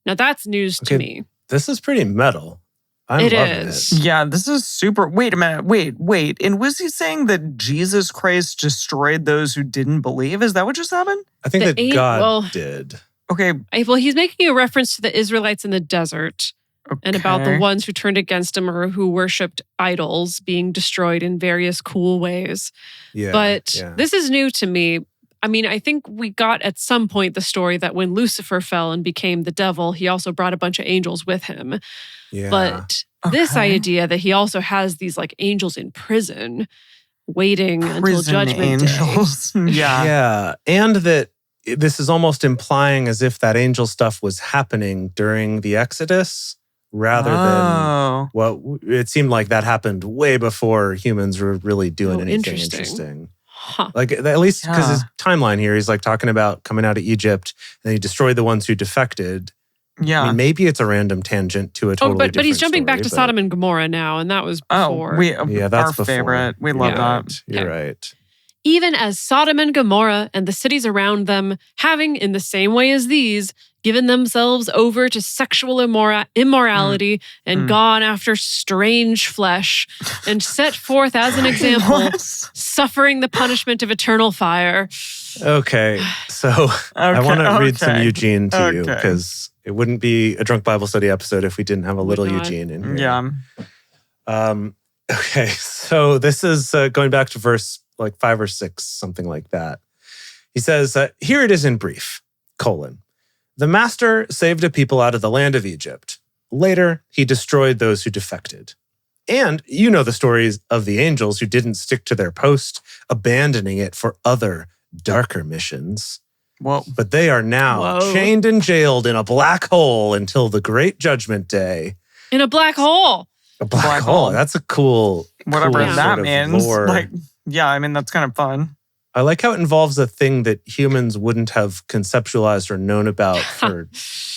Now that's news to Okay. me. This is pretty metal. I'm It loving is. it. Yeah, this is super. Wait a minute. Wait. And was he saying that Jesus Christ destroyed those who didn't believe? Is that what just happened? I think The that God well- did. Okay. Well, he's making a reference to the Israelites in the desert. And about the okay. ones who turned against him or who worshipped idols being destroyed in various cool ways. Yeah. But yeah. this is new to me. I mean, I think we got at some point the story that when Lucifer fell and became the devil, he also brought a bunch of angels with him. Yeah. But this Okay. idea that he also has these like angels in prison waiting until Prison judgment angels. yeah. Yeah. And that this is almost implying as if that angel stuff was happening during the Exodus rather than Oh. what it seemed like that happened way before humans were really doing Oh, anything interesting. interesting. Huh. Like at least because Yeah. his timeline here, he's like talking about coming out of Egypt and he destroyed the ones who defected. Yeah. I mean, maybe it's a random tangent to a totally different but he's jumping back story, to but- Sodom and Gomorrah now, and that was before. Yeah, that's our before. favorite. We You're love right. that. You're Okay. right. Even as Sodom and Gomorrah and the cities around them, having in the same way as these, given themselves over to sexual immorality and gone after strange flesh, and set forth as an example, What? suffering the punishment of eternal fire. Okay. So I want to read some okay. Eugene to you Okay. because it wouldn't be a drunk Bible study episode if we didn't have a little not. Eugene in here. Yeah. Okay. So this is going back to verse like 5 or 6, something like that. He says, here it is in brief, : the master saved a people out of the land of Egypt. Later, he destroyed those who defected. And you know the stories of the angels who didn't stick to their post, abandoning it for other darker missions. Well, But they are now Whoa. chained and jailed in a black hole until the great judgment day. In a black hole. A black, Black hole. hole. That's a cool, whatever cool that sort of means. lore. Like, yeah, I mean, that's kind of fun. I like how it involves a thing that humans wouldn't have conceptualized or known about for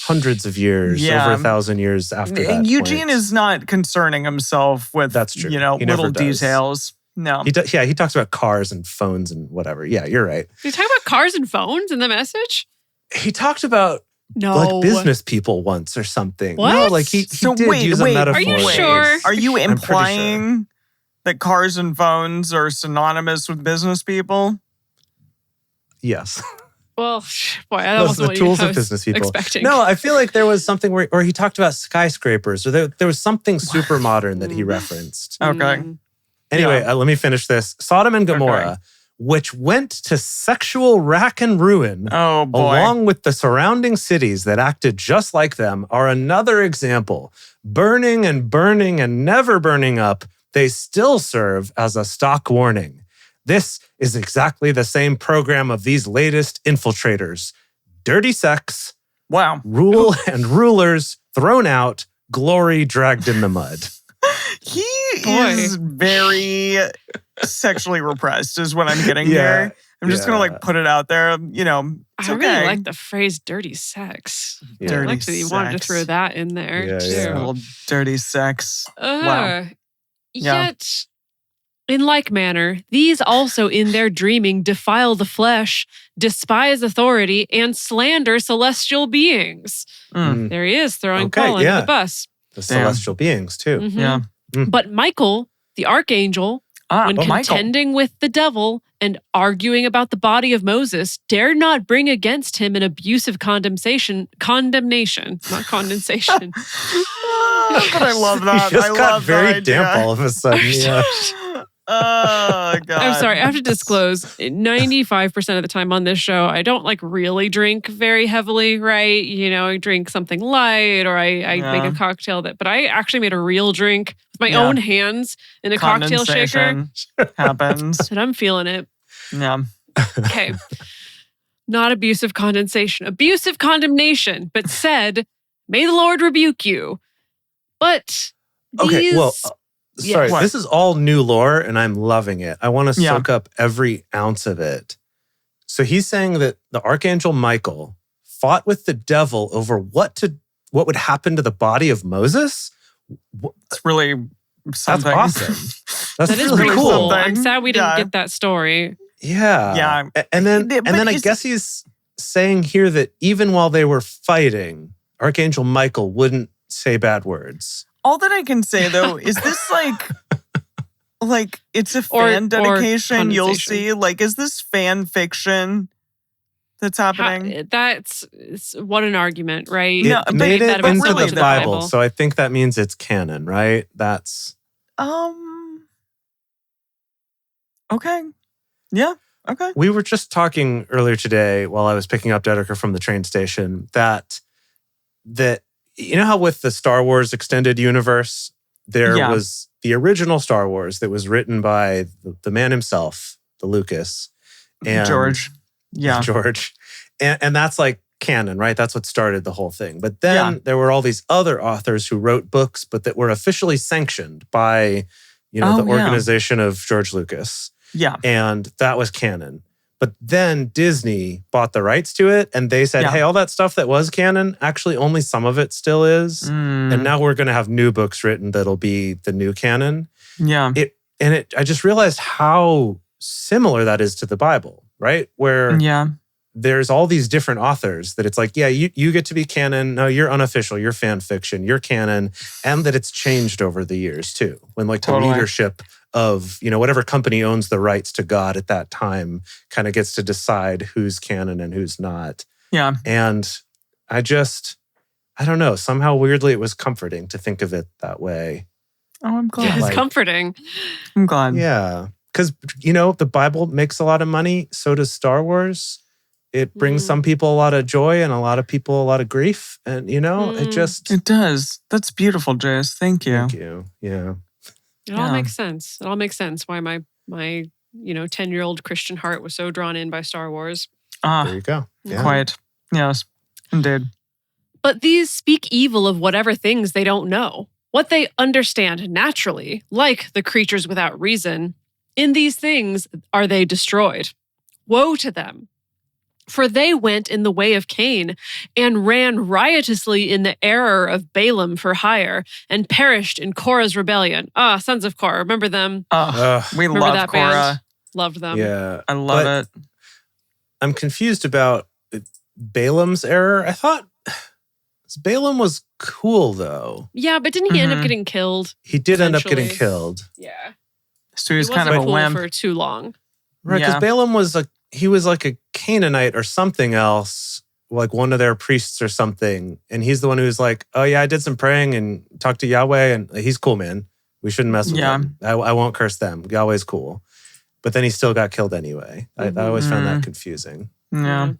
hundreds of years, Yeah. over 1,000 years after that. Eugene point. is not concerning himself with, That's true. you know, He never little does. details. No. He talks about cars and phones and whatever. Yeah, you're right. Did you talk about cars and phones in the message? He talked about No. like business people once or something. What? No, like he So did wait, use a wait, metaphor. Are you that sure? was- Are you I'm pretty sure. implying that cars and phones are synonymous with business people? Yes. Well, boy, that Those wasn't are the what tools I of was business people. expecting. No, I feel like there was something where he talked about skyscrapers, or there was something super modern that he referenced. Okay. Anyway, let me finish this. Sodom and Gomorrah, which went to sexual rack and ruin, Oh, boy. along with the surrounding cities that acted just like them, are another example. Burning and burning and never burning up, they still serve as a stock warning. This is exactly the same program of these latest infiltrators. Dirty sex, Wow. rule and rulers thrown out, glory dragged in the mud. He Boy. is very sexually repressed is what I'm getting Yeah, here. I'm just going to like put it out there. You know, it's I okay. really like the phrase dirty sex. Yeah. I Dirty liked that you wanted to sex. throw that in there, Yeah, too. yeah. Little dirty sex. Wow. Yeah. Yet, in like manner, these also in their dreaming defile the flesh, despise authority, and slander celestial beings. Mm. There he is, throwing Okay, Paul under yeah. the bus. The celestial beings, too. Mhm. Yeah. But Michael, the archangel, when Michael. contending with the devil and arguing about the body of Moses, dared not bring against him an abusive condemnation, not condensation. But I love that. He just I got love very that damp idea. all of a sudden. Yeah. Oh, God. I'm sorry, I have to disclose 95% of the time on this show, I don't like really drink very heavily, right? You know, I drink something light or I make a cocktail but I actually made a real drink with my own hands in a cocktail shaker. Condensation happens. And I'm feeling it. Yeah. Okay. Not abusive condensation, abusive condemnation, but said, may the Lord rebuke you. But Okay, well, Yeah. sorry, What? this is all new lore and I'm loving it. I want to Yeah. soak up every ounce of it. So he's saying that the Archangel Michael fought with the devil over what would happen to the body of Moses? It's really something. That's awesome. That's that is really pretty cool. cool. Something. I'm sad we didn't Yeah. get that story. Yeah. Yeah. And then But I is- guess he's saying here that even while they were fighting, Archangel Michael wouldn't say bad words. All that I can say though is this like it's a Or- fan or dedication. You'll condensation. see. Like, is this fan fiction that's happening? It's what an argument, right? No, It but- made that it about into really the the Bible, Bible. so I think that means it's canon, right? That's Okay. Yeah. Okay. we were just talking earlier today while I was picking up Dedeker from the train station that you know how with the Star Wars extended universe, there Yeah. was the original Star Wars that was written by the man himself, the Lucas, and George. Yeah. George. And that's like canon, right? That's what started the whole thing. But then Yeah. there were all these other authors who wrote books, but that were officially sanctioned by, the Oh, yeah. organization of George Lucas. Yeah. And that was canon. But then Disney bought the rights to it and they said, Yeah. hey, all that stuff that was canon, actually only some of it still is. Mm, And now we're going to have new books written that'll be the new canon. yeah. I just realized how similar that is to the Bible, right? Where Yeah. there's all these different authors that it's like, yeah, you get to be canon. No, you're unofficial. You're fan fiction. You're canon. And that it's changed over the years too. When like Totally. the leadership of, whatever company owns the rights to God at that time kind of gets to decide who's canon and who's not. Yeah. And I don't know, somehow weirdly it was comforting to think of it that way. Oh, I'm glad. It's like- comforting. I'm glad. Yeah. Because, the Bible makes a lot of money. So does Star Wars. It brings some people a lot of joy and a lot of people a lot of grief. And, it just... It does. That's beautiful, Jace. Thank you. Thank you. Yeah. It all Yeah. makes sense. It all makes sense why my 10-year-old Christian heart was so drawn in by Star Wars. There you go. Yeah. Quite. Yes, indeed. But these speak evil of whatever things they don't know. What they understand naturally, like the creatures without reason, in these things are they destroyed. Woe to them. For they went in the way of Cain and ran riotously in the error of Balaam for hire and perished in Korah's rebellion. Sons of Korah, remember them? We Remember love that Korah. band? Loved them. Yeah. I love But it. I'm confused about Balaam's error. I thought Balaam was cool, though. Yeah, but didn't he end up Mhm. getting killed? He did end up getting Eventually. killed. Yeah. So he was He kind of wasn't a cool wimp. for too long. Right, because Yeah. Balaam was like a Canaanite or something else, like one of their priests or something. And he's the one who's like, oh yeah, I did some praying and talked to Yahweh, and he's cool, man. We shouldn't mess with him. I won't curse them. Yahweh's cool. But then he still got killed anyway. I always found that confusing. Yeah.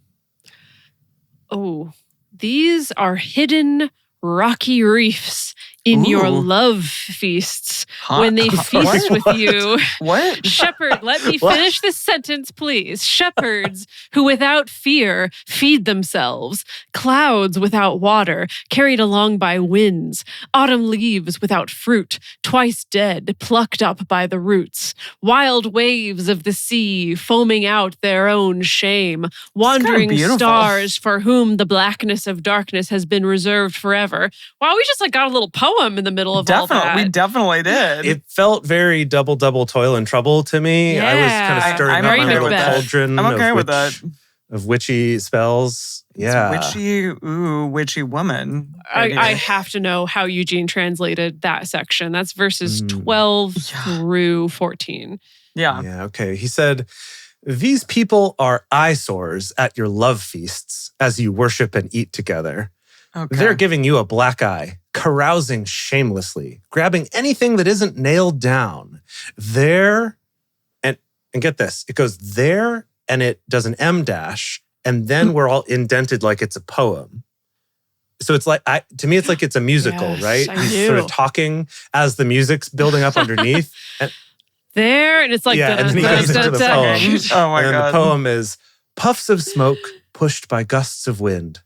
Oh, these are hidden rocky reefs in your Ooh. love feasts Huh? when they feast with you. What? Shepherd, let me finish this sentence, please. Shepherds who without fear feed themselves, clouds without water, carried along by winds, autumn leaves without fruit, twice dead, plucked up by the roots, wild waves of the sea foaming out their own shame, wandering beautiful. stars for whom the blackness of darkness has been reserved forever. Wow, we just got a little poem in the middle of all that. We definitely did. It felt very double toil and trouble to me. I was kind of Yeah. stirring I'm up okay my little with that. cauldron I'm okay with of witchy spells. Yeah. It's witchy woman. I have to know how Eugene translated that section. That's verses 12 through 14. Yeah. Yeah, okay. He said, these people are eyesores at your love feasts as you worship and eat together. Okay. They're giving you a black eye, carousing shamelessly, grabbing anything that isn't nailed down. There, and get this, it goes there and it does an M dash, and then we're all indented like it's a poem. So it's like, to me, it's like it's a musical, Yes, right? I He's do. sort of talking as the music's building up underneath. And, There, and it's like, yeah, and then he goes into the poem. Oh my and God. the poem is, puffs of smoke pushed by gusts of wind.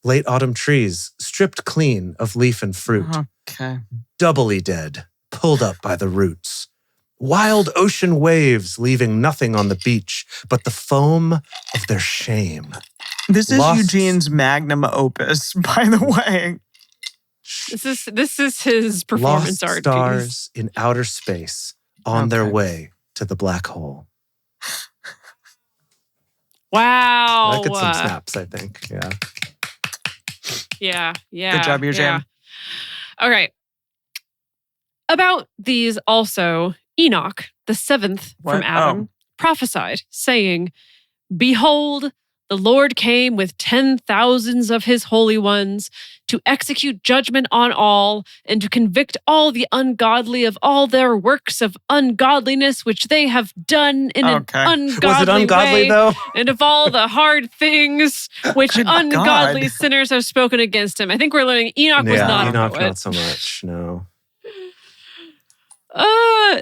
Late autumn trees stripped clean of leaf and fruit. Okay. Doubly dead, pulled up by the roots. Wild ocean waves leaving nothing on the beach but the foam of their shame. This is Lost- Eugene's magnum opus, by the way. This is his performance Lost art stars piece. in outer space on their Okay. way to the black hole. Wow. That gets some snaps, I think. Yeah. Yeah. Good job, Eugene. Yeah. All right. About these also, Enoch, the seventh from What? Adam, prophesied, saying, behold, the Lord came with 10,000s of his holy ones to execute judgment on all and to convict all the ungodly of all their works of ungodliness which they have done in Okay. an ungodly Was it ungodly way, though? and of all the hard things which Good ungodly God. sinners have spoken against him. I think we're learning Enoch was not a Enoch, poet. not so much. No.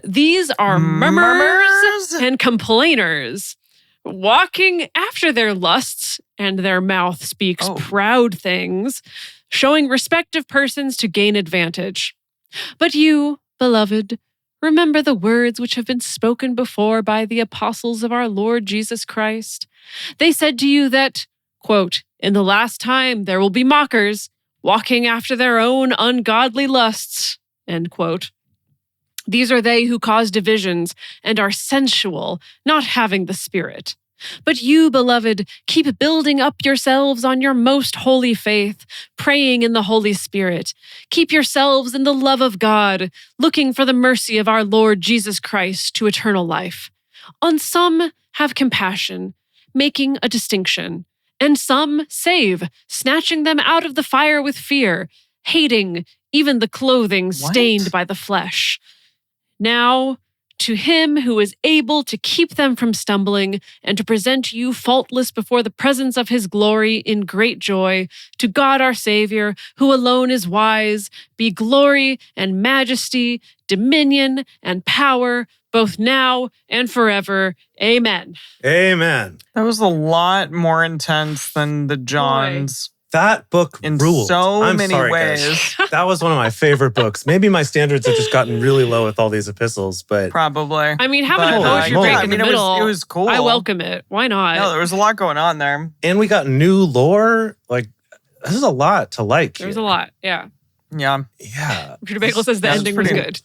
These are murmurers and complainers, walking after their lusts, and their mouth speaks Oh. proud things, showing respective persons to gain advantage. But you, beloved, remember the words which have been spoken before by the apostles of our Lord Jesus Christ. They said to you that, quote, in the last time there will be mockers, walking after their own ungodly lusts, end quote. These are they who cause divisions and are sensual, not having the Spirit. But you, beloved, keep building up yourselves on your most holy faith, praying in the Holy Spirit. Keep yourselves in the love of God, looking for the mercy of our Lord Jesus Christ to eternal life. On some have compassion, making a distinction, and some save, snatching them out of the fire with fear, hating even the clothing stained by the flesh. Now, to him who is able to keep them from stumbling and to present you faultless before the presence of his glory in great joy, to God our Savior, who alone is wise, be glory and majesty, dominion and power, both now and forever. Amen. Amen. That was a lot more intense than the Johns That book in ruled. so I'm many sorry, ways. guys. That was one of my favorite books. Maybe my standards have just gotten really low with all these epistles, but Probably. I mean, having But, a poetry yeah, break I in mean, the middle, it was cool. I welcome it. Why not? No, there was a lot going on there. and we got new lore. Like, this is a lot to like. There was here. a lot. Yeah. Yeah. Yeah. Peter Bagel says the That's ending was pretty- good.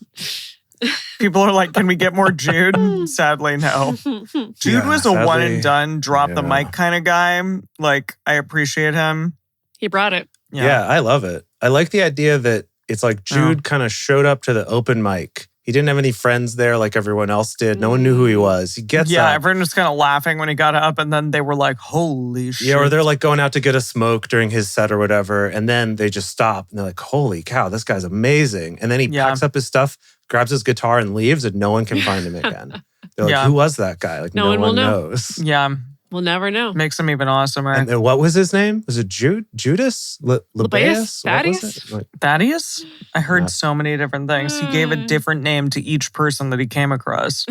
People are like, can we get more Jude? Sadly, no. Jude Yeah, was a one sadly, and done, drop the yeah. mic kind of guy. Like, I appreciate him. He brought it. Yeah, I love it. I like the idea that it's like Jude kind of showed up to the open mic He didn't have any friends there like everyone else did. No one knew who he was. He gets Yeah, up. everyone was kind of laughing when he got up, and then they were like, holy shit. Yeah, or they're like going out to get a smoke during his set or whatever, and then they just stop and they're like, holy cow, this guy's amazing. And then he packs up his stuff, grabs his guitar and leaves, and no one can find him again. They're like, who was that guy? Like, no one will knows. Yeah. We'll never know. Makes him even awesomer. And then what was his name? Was it Jude? Judas? Lebaeus? Thaddeus? Thaddeus? I heard so many different things. He gave a different name to each person that he came across.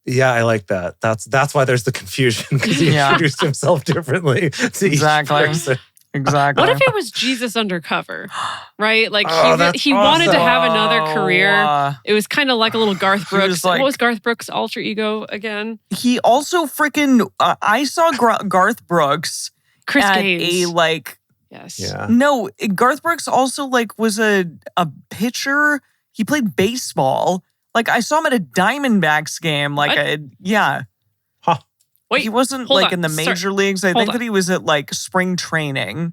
Yeah, I like that. That's why there's the confusion, because he introduced himself differently to each person. Exactly. What if it was Jesus undercover, right? Like that's he wanted to awesome. have another career. It was kind of like a little Garth Brooks. like- What was Garth Brooks' alter ego again? He also freaking, I saw Garth Brooks Chris at Gaines. Yes. Yeah. No, Garth Brooks also was a pitcher. He played baseball. Like I saw him at a Diamondbacks game. Like Huh. Wait, he wasn't hold on. in the major leagues. I think that he was at spring training.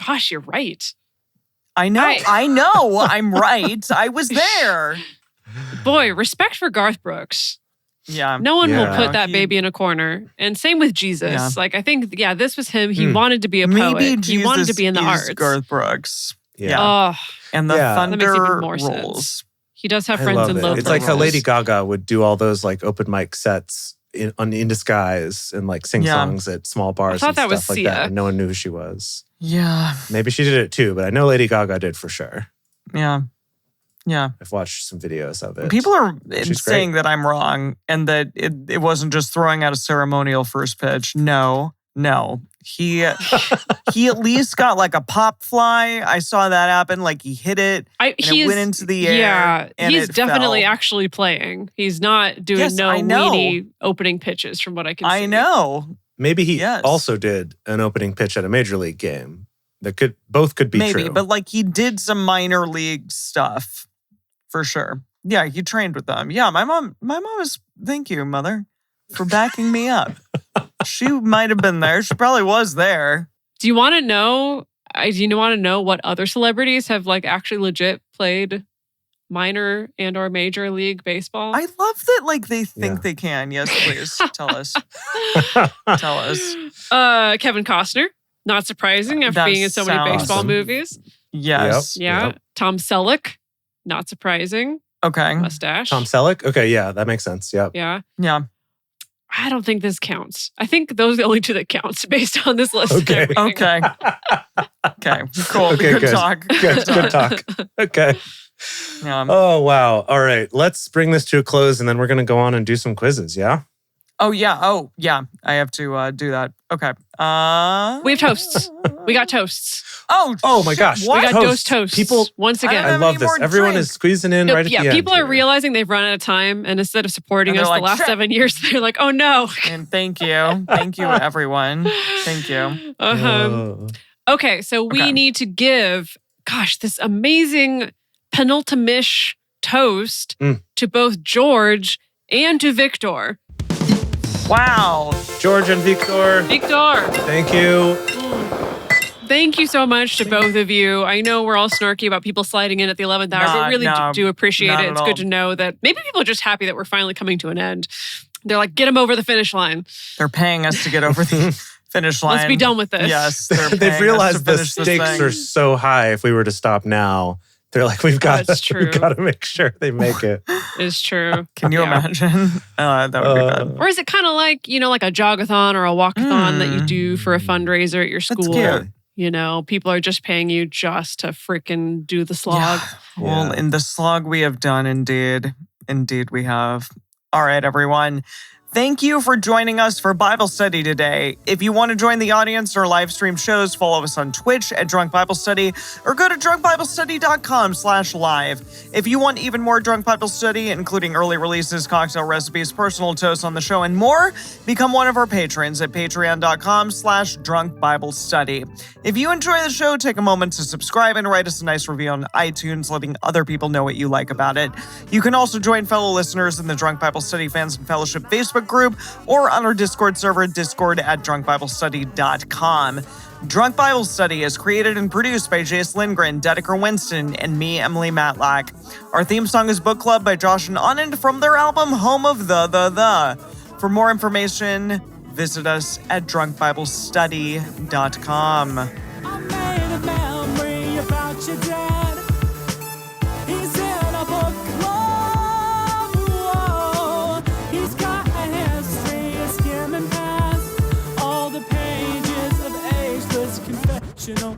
Gosh, you're right. I know. I'm right. I was there. Boy, respect for Garth Brooks. Yeah. No one will Yeah. put that baby in a corner. And same with Jesus. Yeah. Like, I think, this was him. He wanted to be a poet. Maybe Jesus he wanted to be in the is arts. Garth Brooks. Yeah. Oh, And the that makes Thunder even more rolls. sense. He does have I friends love in it. love. It's like how Lady Gaga would do all those open mic sets in disguise and sing songs at small bars. I thought and that stuff was like Sia. that. And no one knew who she was. Yeah. Maybe she did it too, but I know Lady Gaga did for sure. Yeah. Yeah. I've watched some videos of it. People are She's saying great. that I'm wrong and that it wasn't just throwing out a ceremonial first pitch. No. He at least got a pop fly. I saw that happen. He hit it and it went into the air. Yeah, and he's it definitely fell. actually playing. He's not doing Yes, I know. weenie opening pitches from what I can see. I know. Maybe he Yes. also did an opening pitch at a major league game. Both could be Maybe, true. but he did some minor league stuff for sure. Yeah, he trained with them. Yeah, my mom is, thank you, mother, for backing me up. She might have been there. She probably was there. Do you want to know? What other celebrities have actually legit played minor and or major league baseball? I love that they think they can. Yes, please. Tell us. Tell us. Kevin Costner. Not surprising after That being in so many sounds baseball awesome. movies. Yes. Yeah. Yep. Tom Selleck. Not surprising. Okay. Mustache. Tom Selleck? Okay, yeah, that makes sense. Yep. Yeah. Yeah. I don't think this counts. I think those are the only two that counts based on this list. Okay. and everything. Okay. Cool. Okay, good good. talk. Good talk. Okay. Yeah. Oh, wow. All right. Let's bring this to a close and then we're going to go on and do some quizzes, yeah? Oh, yeah. I have to do that. Okay. We have toasts. We got toasts. Oh my gosh. What? We got Toast. toasts. People- once I again. don't I have love any this. more Everyone drinks. is squeezing in right at the end. People are here. realizing they've run out of time, and instead of supporting And us they're the like, last "Shit." 7 years, they're like, "Oh no!" And thank you. Thank you, everyone. Thank you. Oh. Okay, so we Okay. need to give, this amazing penultimish toast to both George and to Victor. Wow. George and Victor, Victor, thank you. thank you so much to both of you. I know we're all snarky about people sliding in at the 11th hour, but really do appreciate not it. at It's all. good to know that maybe people are just happy that we're finally coming to an end. They're like, get them over the finish line. They're paying us to get over the finish line. Let's be done with this. Yes. They're paying They've us realized to the finish this stakes thing. are so high if we were to stop now. They're like, we've got That's true. to make sure they make it. It's true. Can you Yeah. imagine? That would be bad. Or is it kind of like, like a jogathon or a walkathon that you do for a fundraiser at your That's school? cute. People are just paying you just to freaking do the slog. Yeah. Well, in the slog we have done, indeed. Indeed, we have. All right, everyone. Thank you for joining us for Bible study today. If you want to join the audience or live stream shows, follow us on Twitch at Drunk Bible Study or go to drunkbiblestudy.com/live. If you want even more Drunk Bible Study, including early releases, cocktail recipes, personal toasts on the show, and more, become one of our patrons at patreon.com/drunkbiblestudy. If you enjoy the show, take a moment to subscribe and write us a nice review on iTunes, letting other people know what you like about it. You can also join fellow listeners in the Drunk Bible Study Fans and Fellowship Facebook Facebook group or on our Discord server, discord@drunkbiblestudy.com. Drunk Bible Study is created and produced by Jace Lindgren, Dedeker Winston, and me, Emily Matlack. Our theme song is Book Club by Josh and Anand from their album Home of the. For more information, visit us at drunkbiblestudy.com. I made a memory about your dad. He's in a book club. Whoa. He's got a history of skimming past all the pages of ageless confessional